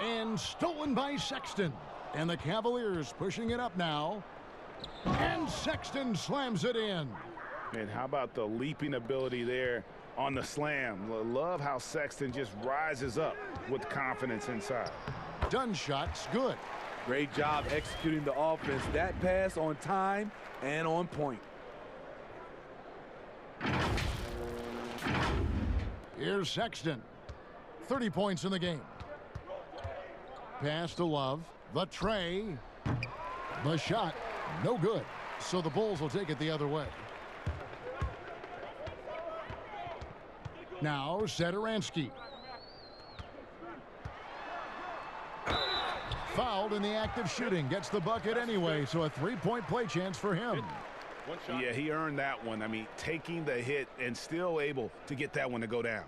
And stolen by Sexton. And the Cavaliers pushing it up now. And Sexton slams it in. And how about the leaping ability there on the slam? Love how Sexton just rises up with confidence inside. Dunn shot's good. Great job executing the offense. That pass on time and on point. Here's Sexton. 30 points in the game. Pass to Love. The tray. The shot. No good. So the Bulls will take it the other way. Now Satoransky. Fouled in the act of shooting. Gets the bucket anyway, so a three-point play chance for him. Yeah, he earned that one. I mean, taking the hit and still able to get that one to go down.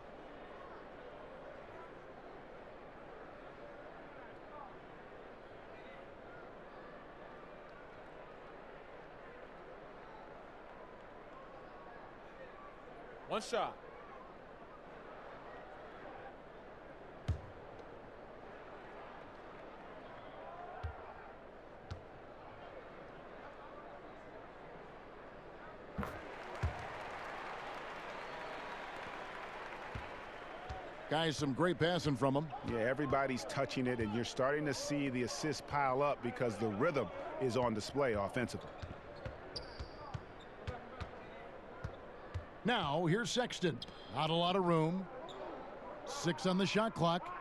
One shot. Guys, some great passing from him. Yeah, everybody's touching it, and you're starting to see the assists pile up because the rhythm is on display offensively. Now, here's Sexton. Not a lot of room. 6 on the shot clock.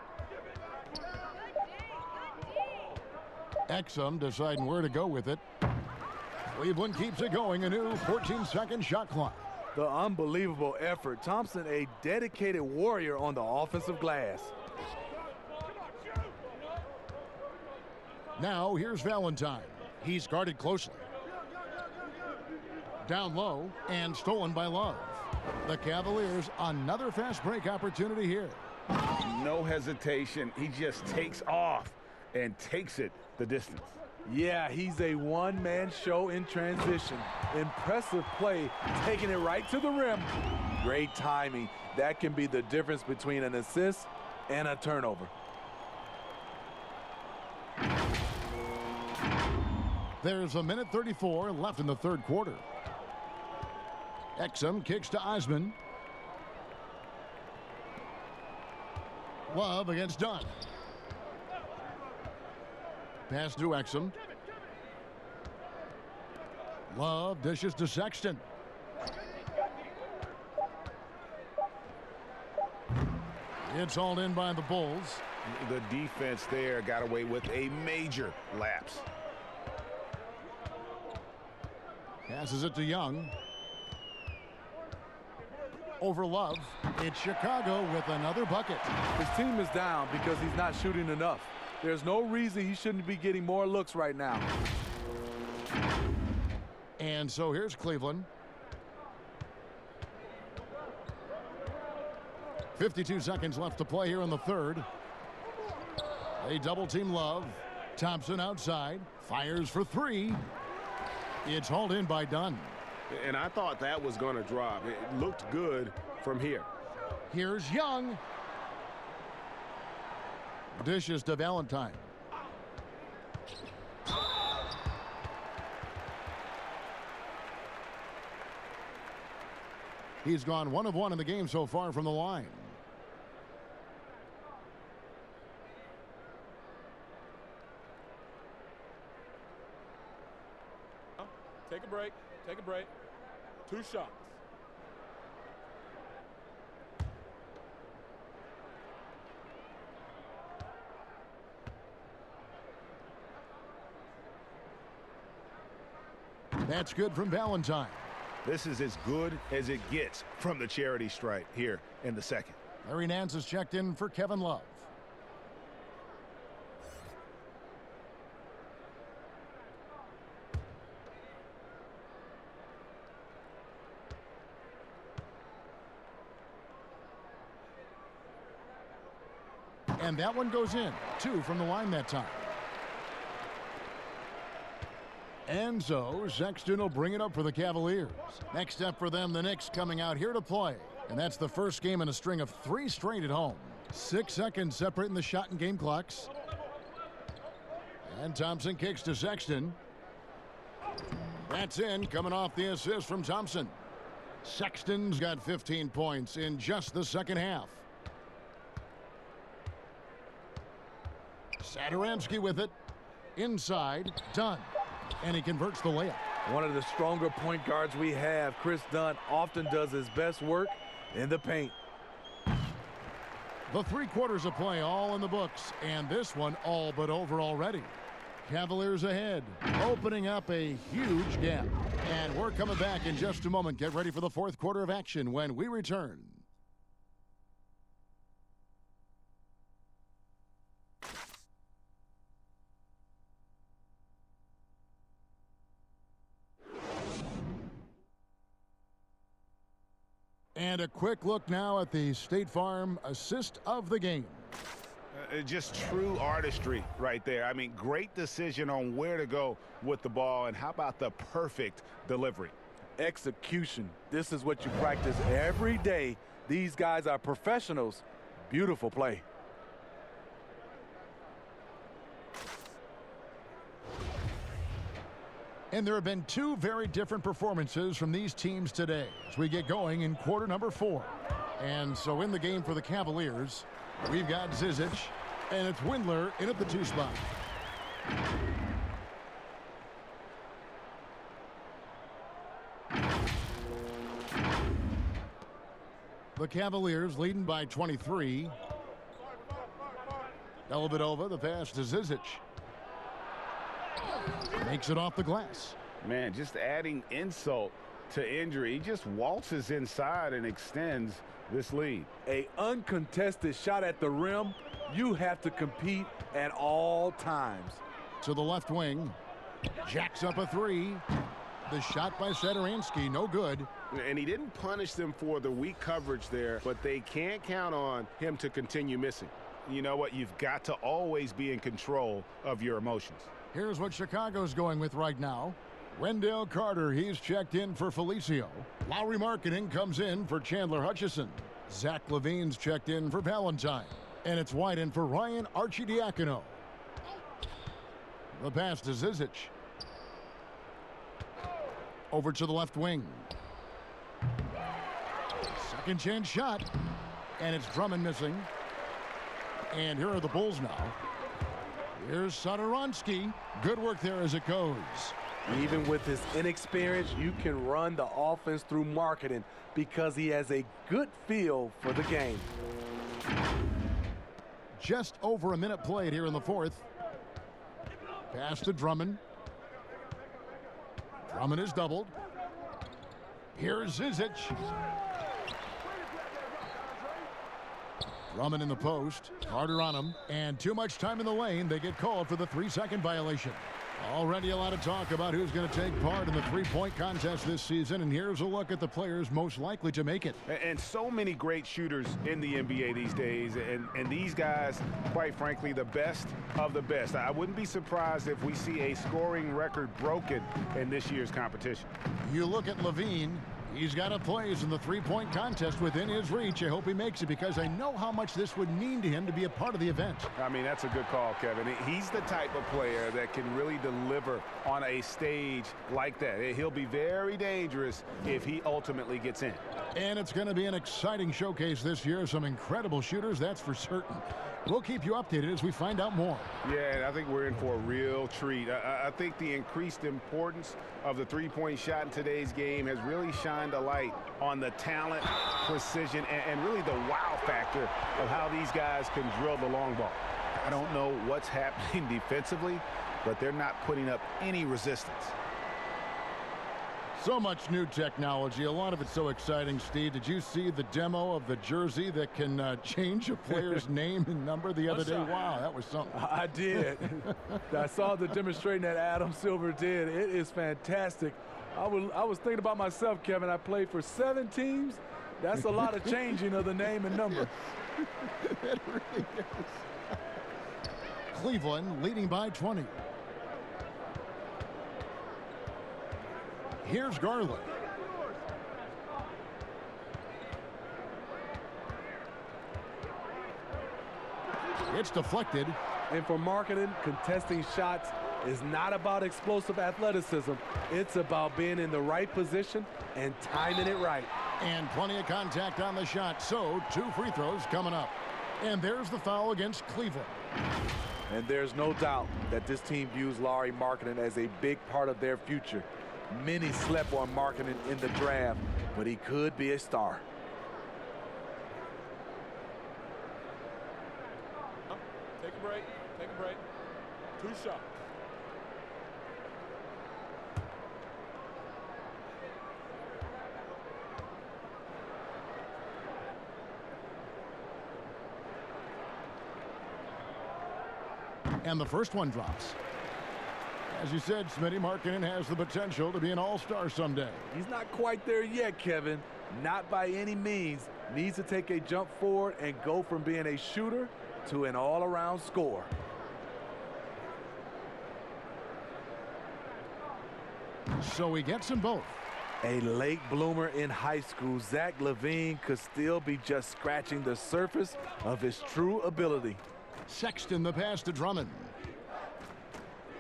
Exum deciding where to go with it. Cleveland keeps it going. A new 14-second shot clock. The unbelievable effort. Thompson, a dedicated warrior on the offensive glass. Now, here's Valentine. He's guarded closely. Down low and stolen by Love. The Cavaliers, another fast break opportunity here. No hesitation. He just takes off and takes it the distance. Yeah, he's a one-man show in transition. Impressive play, taking it right to the rim. Great timing. That can be the difference between an assist and a turnover. There's a minute 34 left in the third quarter. Exum kicks to Osman. Love against Dunn. Pass through Exum. Love dishes to Sexton. It's hauled in by the Bulls. The defense there got away with a major lapse. Passes it to Young. Over Love. It's Chicago with another bucket. His team is down because he's not shooting enough. There's no reason he shouldn't be getting more looks right now. And so here's Cleveland. 52 seconds left to play here in the third. They double team Love. Thompson outside. Fires for 3. It's hauled in by Dunn. And I thought that was going to drop. It looked good from here. Here's Young. Dishes to Valentine. He's gone 1 of 1 in the game so far from the line. Take a break. Take a break. 2 shots. That's good from Valentine. This is as good as it gets from the charity stripe here in the second. Larry Nance has checked in for Kevin Love. And that one goes in. 2 from the line that time. And so Sexton will bring it up for the Cavaliers. Next up for them, the Knicks coming out here to play. And that's the first game in a string of 3 straight at home. 6 seconds separating the shot and game clocks. And Thompson kicks to Sexton. That's in, coming off the assist from Thompson. Sexton's got 15 points in just the second half. Satoransky with it. Inside, Dunn. And he converts the layup. One of the stronger point guards we have, Chris Dunn, often does his best work in the paint. The 3 quarters of play all in the books, and this one all but over already. Cavaliers ahead, opening up a huge gap. And we're coming back in just a moment. Get ready for the 4th quarter of action when we return. And a quick look now at the State Farm assist of the game. Just true artistry right there. I mean, great decision on where to go with the ball, and how about the perfect delivery? Execution. This is what you practice every day. These guys are professionals. Beautiful play. And there have been 2 very different performances from these teams today as we get going in quarter number 4. And so in the game for the Cavaliers, we've got Zizic, and it's Windler in at the 2 spot. The Cavaliers leading by 23. Dellavedova, the pass to Zizic. Makes it off the glass. Man, just adding insult to injury. He just waltzes inside and extends this lead. A uncontested shot at the rim. You have to compete at all times. To the left wing. Jacks up a 3. The shot by Satoransky, no good. And he didn't punish them for the weak coverage there, but they can't count on him to continue missing. You know what? You've got to always be in control of your emotions. Here's what Chicago's going with right now. Wendell Carter, he's checked in for Felicio. Lowry Markkanen comes in for Chandler Hutchison. Zach LaVine's checked in for Valentine. And it's wide in for Ryan Arcidiacono. The pass to Zizic. Over to the left wing. Second chance shot. And it's Drummond missing. And here are the Bulls now. Here's Satoransky. Good work there as it goes. Even with his inexperience, you can run the offense through Markkanen because he has a good feel for the game. Just over a minute played here in the 4th. Pass to Drummond. Drummond is doubled. Here's Zizic. Drummond in the post. Carter on him. And too much time in the lane. They get called for the 3-second violation. Already a lot of talk about who's going to take part in the 3-point contest this season. And here's a look at the players most likely to make it. And so many great shooters in the NBA these days. And these guys, quite frankly, the best of the best. I wouldn't be surprised if we see a scoring record broken in this year's competition. You look at LaVine. He's got a place in the 3-point contest within his reach. I hope he makes it because I know how much this would mean to him to be a part of the event. I mean, that's a good call, Kevin. He's the type of player that can really deliver on a stage like that. He'll be very dangerous if he ultimately gets in. And it's going to be an exciting showcase this year. Some incredible shooters, that's for certain. We'll keep you updated as we find out more. Yeah, I think we're in for a real treat. I think the increased importance of the 3-point shot in today's game has really shined a light on the talent, precision, and really the wow factor of how these guys can drill the long ball. I don't know what's happening defensively, but they're not putting up any resistance. So much new technology. A lot of it so exciting, Steve. Did you see the demo of the jersey that can change a player's name and number the other day? Wow, that was something. I did. I saw the demonstration that Adam Silver did. It is fantastic. I was thinking about myself, Kevin. I played for 7 teams. That's a lot of changing of the name and number. It really is. Cleveland leading by 20. Here's Garland. It's deflected. And for Markkanen, contesting shots is not about explosive athleticism. It's about being in the right position and timing it right. And plenty of contact on the shot. So 2 free throws coming up. And there's the foul against Cleveland. And there's no doubt that this team views Lauri Markkanen as a big part of their future. Many slept on Markkanen in the draft, but he could be a star. Take a break. Take a break. 2 shots. And the first one drops. As you said, Smitty, Markkanen has the potential to be an all-star someday. He's not quite there yet, Kevin. Not by any means. Needs to take a jump forward and go from being a shooter to an all-around scorer. So he gets them both. A late bloomer in high school, Zach LaVine could still be just scratching the surface of his true ability. Sexton, the pass to Drummond.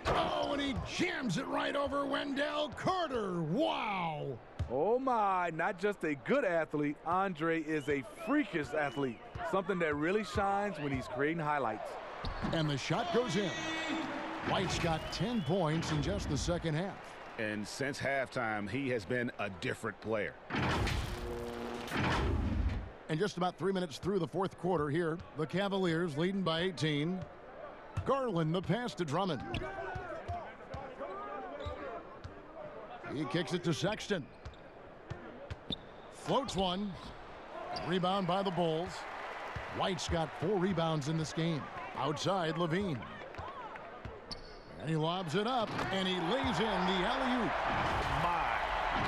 Oh, and he jams it right over Wendell Carter. Wow. Oh my, not just a good athlete, Andre is a freakish athlete. Something that really shines when he's creating highlights. And the shot goes in. White's got 10 points in just the second half. And since halftime, he has been a different player. And just about 3 minutes through the fourth quarter here, the Cavaliers leading by 18. Garland, the pass to Drummond. He kicks it to Sexton. Floats one. Rebound by the Bulls. White's got 4 rebounds in this game. Outside, Levine. And he lobs it up, and he lays in the alley-oop. My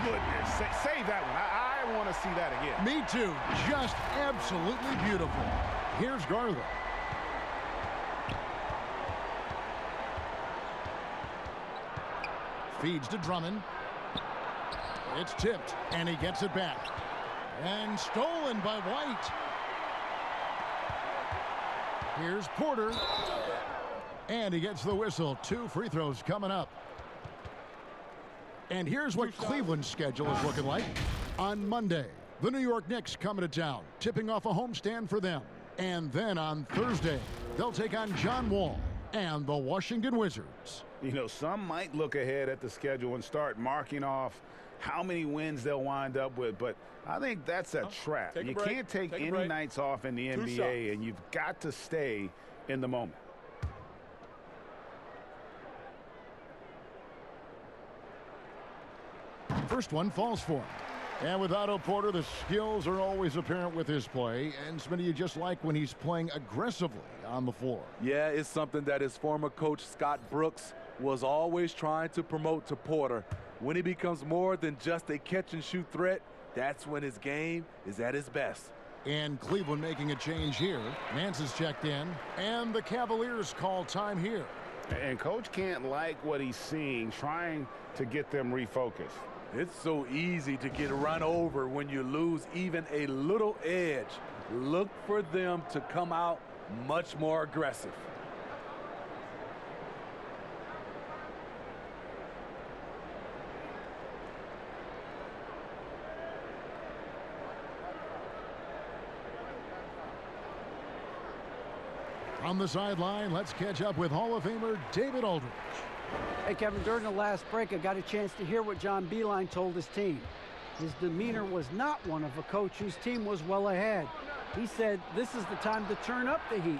goodness. Save that one. I want to see that again. Me too. Just absolutely beautiful. Here's Garland. Feeds to Drummond. It's tipped, and he gets it back. And stolen by White. Here's Porter. And he gets the whistle. 2 free throws coming up. And here's what Cleveland's schedule is looking like. On Monday, the New York Knicks coming to town, tipping off a homestand for them. And then on Thursday, they'll take on John Wall and the Washington Wizards. You know, some might look ahead at the schedule and start marking off how many wins they'll wind up with, but I think that's a trap. You can't take any nights off in the NBA, and you've got to stay in the moment. First one falls for him. And with Otto Porter, the skills are always apparent with his play. And Smitty, you just like when he's playing aggressively on the floor. Yeah, it's something that his former coach, Scott Brooks, was always trying to promote to Porter. When he becomes more than just a catch-and-shoot threat, that's when his game is at his best. And Cleveland making a change here. Nance is checked in, and the Cavaliers call time here. And Coach can't like what he's seeing, trying to get them refocused. It's so easy to get run over when you lose even a little edge. Look for them to come out much more aggressive. On the sideline, let's catch up with Hall of Famer David Aldridge. Hey, Kevin, during the last break, I got a chance to hear what John Beilein told his team. His demeanor was not one of a coach whose team was well ahead. He said, this is the time to turn up the heat,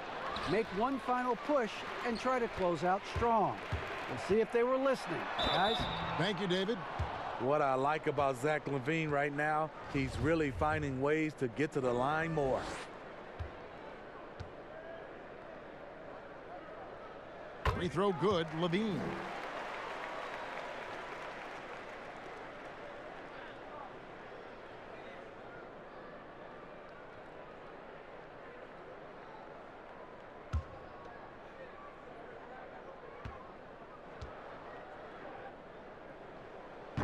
make one final push, and try to close out strong. We'll see if they were listening, guys. Thank you, David. What I like about Zach LaVine right now, he's really finding ways to get to the line more. Free throw good, Levine.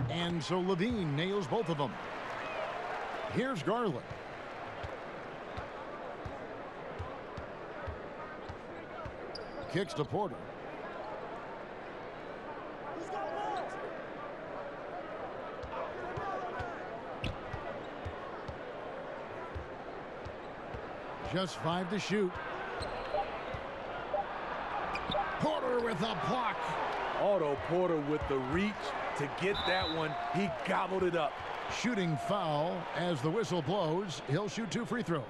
And so Levine nails both of them. Here's Garland. Kicks to Porter. Just 5 to shoot. Porter with a block. Otto Porter with the reach to get that one. He gobbled it up. Shooting foul as the whistle blows. He'll shoot 2 free throws.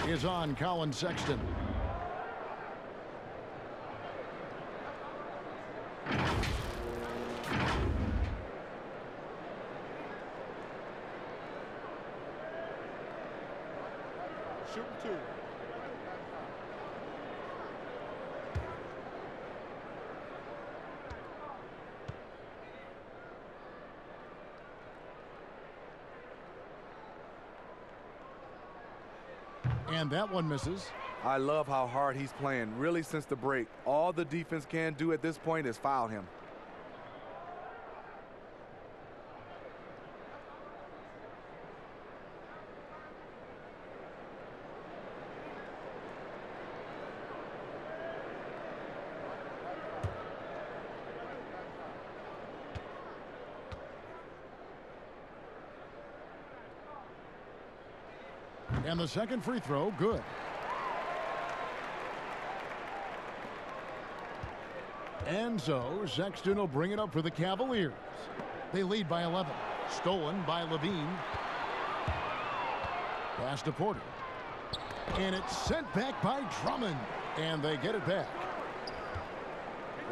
Is on Colin Sexton. Shooting 2. And that one misses. I love how hard he's playing, really, since the break. All the defense can do at this point is foul him. And the second free throw, good. And so Sexton will bring it up for the Cavaliers. They lead by 11. Stolen by Levine. Pass to Porter. And it's sent back by Drummond. And they get it back.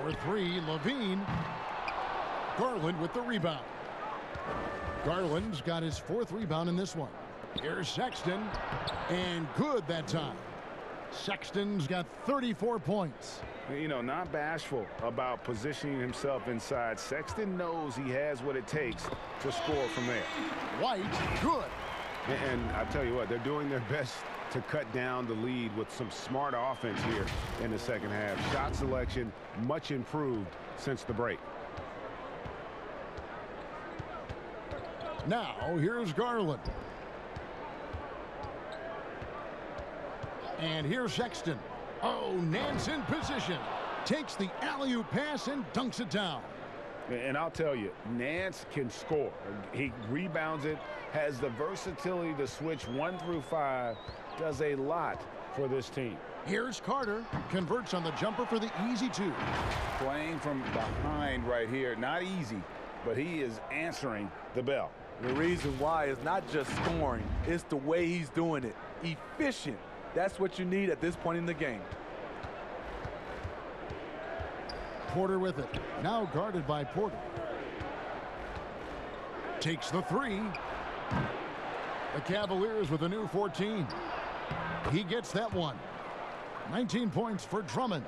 For three, Levine. Garland with the rebound. Garland's got his fourth rebound in this one. Here's Sexton. And good that time. Sexton's got 34 points. You know, not bashful about positioning himself inside. Sexton knows he has what it takes to score from there. White, good. And I tell you what, they're doing their best to cut down the lead with some smart offense here in the second half. Shot selection much improved since the break. Now, here's Garland. And here's Sexton. Oh, Nance in position. Takes the alley-oop pass and dunks it down. And I'll tell you, Nance can score. He rebounds it, has the versatility to switch 1 through 5, does a lot for this team. Here's Carter. Converts on the jumper for the easy two. Playing from behind right here. Not easy, but he is answering the bell. The reason why is not just scoring, it's the way he's doing it. Efficient. That's what you need at this point in the game. Porter with it. Now guarded by Porter. Takes the three. The Cavaliers with a new 14. He gets that one. 19 points for Drummond.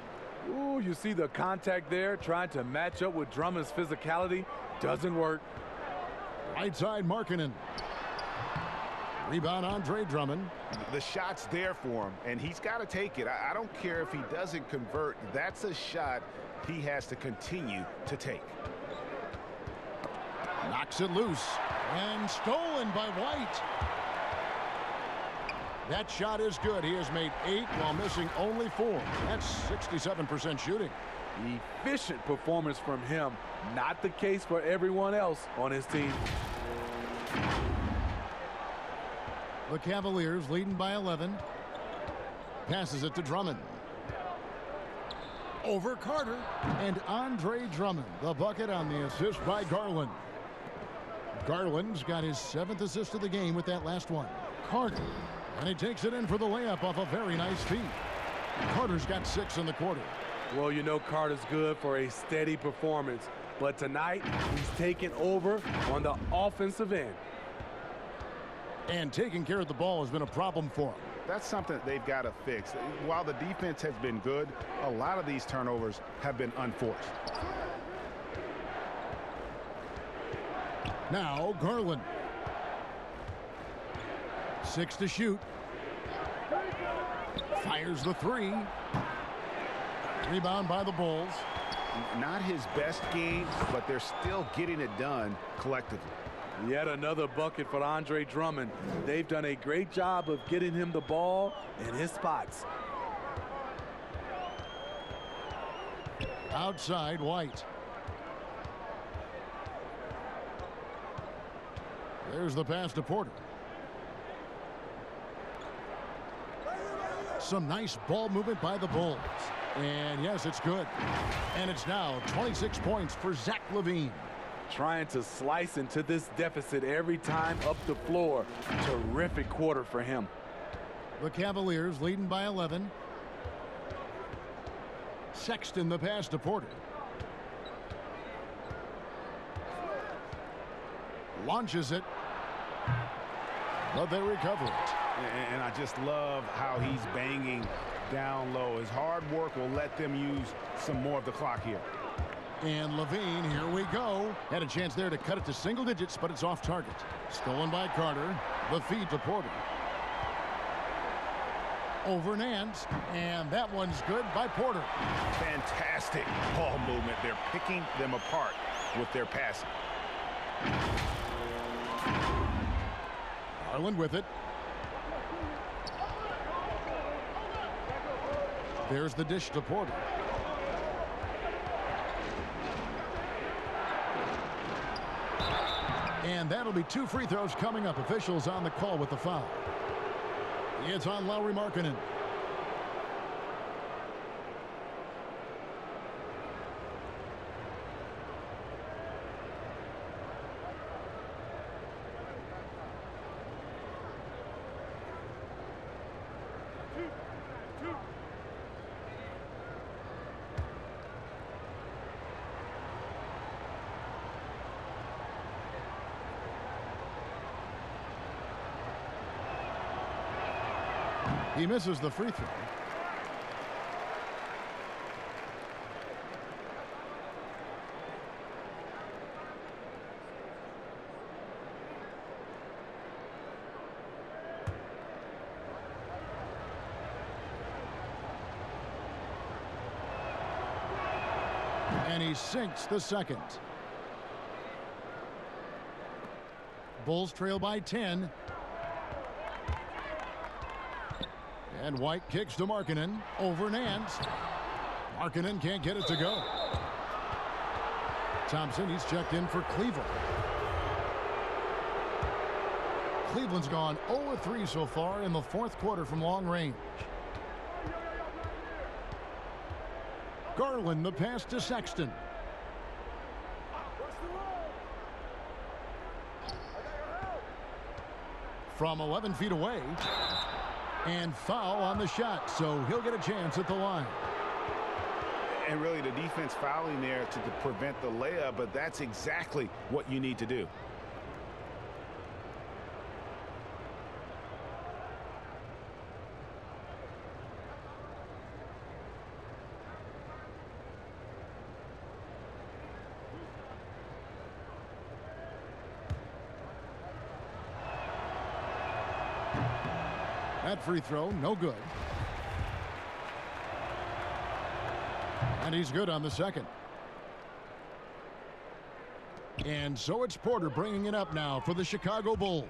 Ooh, you see the contact there, trying to match up with Drummond's physicality. Doesn't work. Right side, Markkanen. Rebound, Andre Drummond. The shot's there for him, and he's got to take it. I don't care if he doesn't convert. That's a shot he has to continue to take. Knocks it loose. And stolen by White. That shot is good. He has made 8 while missing only 4. That's 67% shooting. Efficient performance from him. Not the case for everyone else on his team. The Cavaliers leading by 11. Passes it to Drummond. Over Carter. And Andre Drummond, the bucket on the assist by Garland. Garland's got his 7th assist of the game with that last one. Carter. And he takes it in for the layup off a very nice feed. Carter's got 6 in the quarter. Well, you know Carter's good for a steady performance. But tonight, he's taking over on the offensive end. And taking care of the ball has been a problem for him. That's something they've got to fix. While the defense has been good, a lot of these turnovers have been unforced. Now Garland. 6 to shoot. Fires the 3. Rebound by the Bulls. Not his best game, but they're still getting it done collectively. Yet another bucket for Andre Drummond. They've done a great job of getting him the ball in his spots. Outside, White. There's the pass to Porter. Some nice ball movement by the Bulls. And yes, it's good. And it's now 26 points for Zach LaVine. Trying to slice into this deficit every time up the floor. Terrific quarter for him. The Cavaliers leading by 11. Sexton the pass to Porter. Launches it. But they recover it. And I just love how he's banging down low. His hard work will let them use some more of the clock here. And LaVine, here we go. Had a chance there to cut it to single digits, but it's off target. Stolen by Carter. The feed to Porter. Over Nance. And that one's good by Porter. Fantastic ball movement. They're picking them apart with their passing. Garland with it. There's the dish to Porter. And that'll be 2 free throws coming up. Officials on the call with the foul. It's on Lowry Markkanen. He misses the free throw. And he sinks the second. Bulls trail by 10. And White kicks to Markkanen. Over Nance. Markkanen can't get it to go. Thompson, he's checked in for Cleveland. Cleveland's gone 0-3 so far in the fourth quarter from long range. Garland, the pass to Sexton. From 11 feet away. And foul on the shot, so he'll get a chance at the line. And really the defense fouling there to prevent the layup, but that's exactly what you need to do. That free throw, no good. And he's good on the second. And so it's Porter bringing it up now for the Chicago Bulls.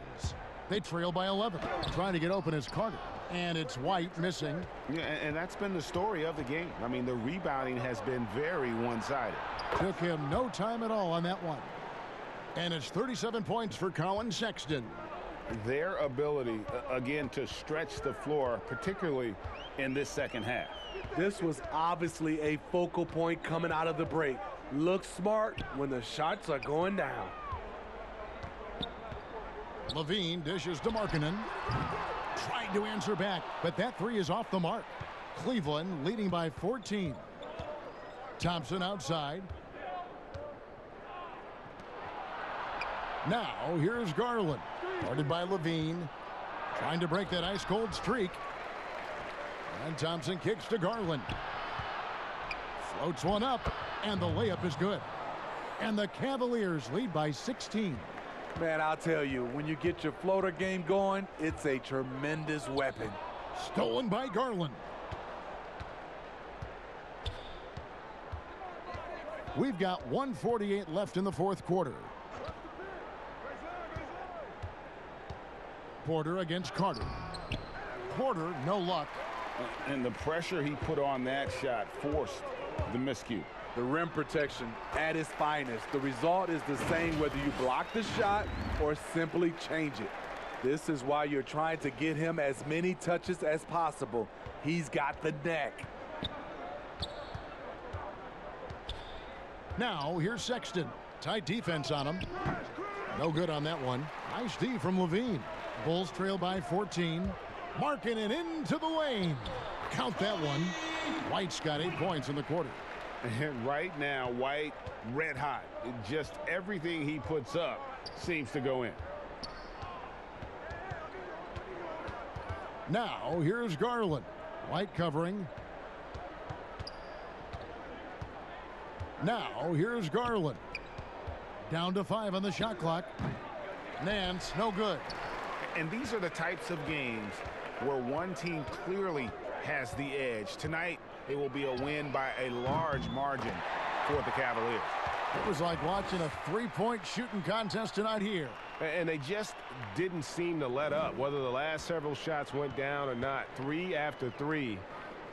They trail by 11. Trying to get open is Carter. And it's White missing. Yeah, and that's been the story of the game. I mean, the rebounding has been very one-sided. Took him no time at all on that one. And it's 37 points for Colin Sexton. Their ability, again, to stretch the floor, particularly in this second half. This was obviously a focal point coming out of the break. Look smart when the shots are going down. Levine dishes to Markkanen. Tried to answer back, but that three is off the mark. Cleveland leading by 14. Thompson outside. Now here's Garland. Guarded by Levine. Trying to break that ice-cold streak. And Thompson kicks to Garland. Floats one up, and the layup is good. And the Cavaliers lead by 16. Man, I'll tell you, when you get your floater game going, it's a tremendous weapon. Stolen by Garland. We've got 1:48 left in the fourth quarter. Porter against Carter. Porter, no luck. And the pressure he put on that shot forced the miscue. The rim protection at its finest. The result is the same whether you block the shot or simply change it. This is why you're trying to get him as many touches as possible. He's got the neck. Now here's Sexton. Tight defense on him. No good on that one. Nice D from Levine. Bulls trail by 14. Markkanen into the lane. Count that one. White's got 8 points in the quarter. And right now, White red hot. Just everything he puts up seems to go in. Now here's Garland. White covering. Now here's Garland. Down to 5 on the shot clock. Nance, no good. And these are the types of games where one team clearly has the edge. Tonight, it will be a win by a large margin for the Cavaliers. It was like watching a three-point shooting contest tonight here. And they just didn't seem to let up. Whether the last several shots went down or not, 3 after 3,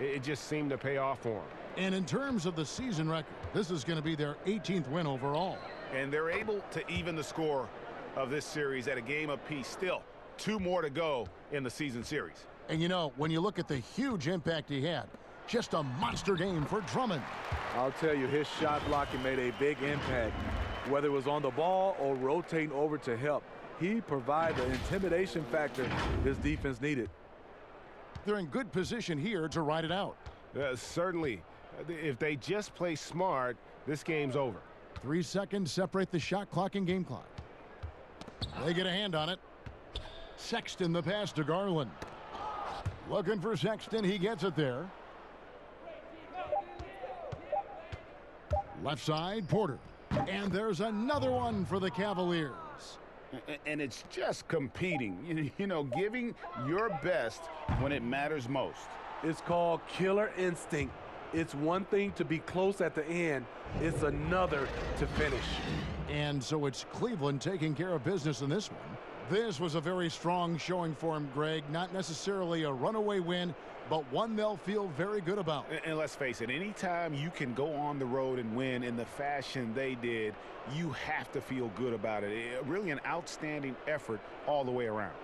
it just seemed to pay off for them. And in terms of the season record, this is going to be their 18th win overall. And they're able to even the score of this series at a game apiece. Still, 2 more to go in the season series. And, you know, when you look at the huge impact he had, just a monster game for Drummond. I'll tell you, his shot blocking made a big impact, whether it was on the ball or rotating over to help. He provided the intimidation factor this defense needed. They're in good position here to ride it out. Certainly. If they just play smart, this game's over. 3 seconds separate the shot clock and game clock. They get a hand on it. Sexton the pass to Garland. Looking for Sexton. He gets it there. Left side, Porter. And there's another one for the Cavaliers. And it's just competing, you know, giving your best when it matters most. It's called killer instinct. It's one thing to be close at the end. It's another to finish. And so it's Cleveland taking care of business in this one. This was a very strong showing for him, Greg. Not necessarily a runaway win, but one they'll feel very good about. And let's face it, anytime you can go on the road and win in the fashion they did, you have to feel good about it. Really an outstanding effort all the way around.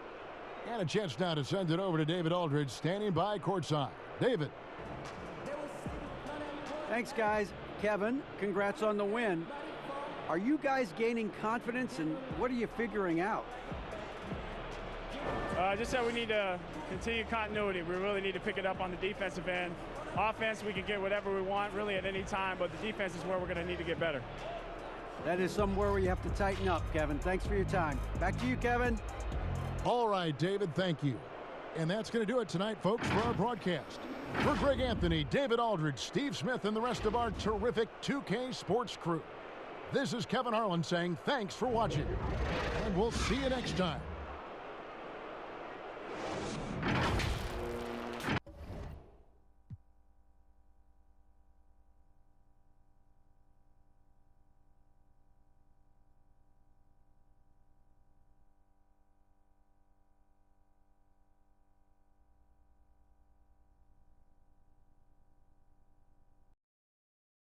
And a chance now to send it over to David Aldridge, standing by courtside. David. Thanks, guys. Kevin, congrats on the win. Are you guys gaining confidence, and what are you figuring out? Just that we need to continue continuity. We really need to pick it up on the defensive end. Offense, we can get whatever we want really at any time, but the defense is where we're going to need to get better. That is somewhere where you have to tighten up, Kevin. Thanks for your time. Back to you, Kevin. All right, David, thank you. And that's going to do it tonight, folks, for our broadcast. For Greg Anthony, David Aldridge, Steve Smith, and the rest of our terrific 2K Sports crew, this is Kevin Harlan saying thanks for watching. And we'll see you next time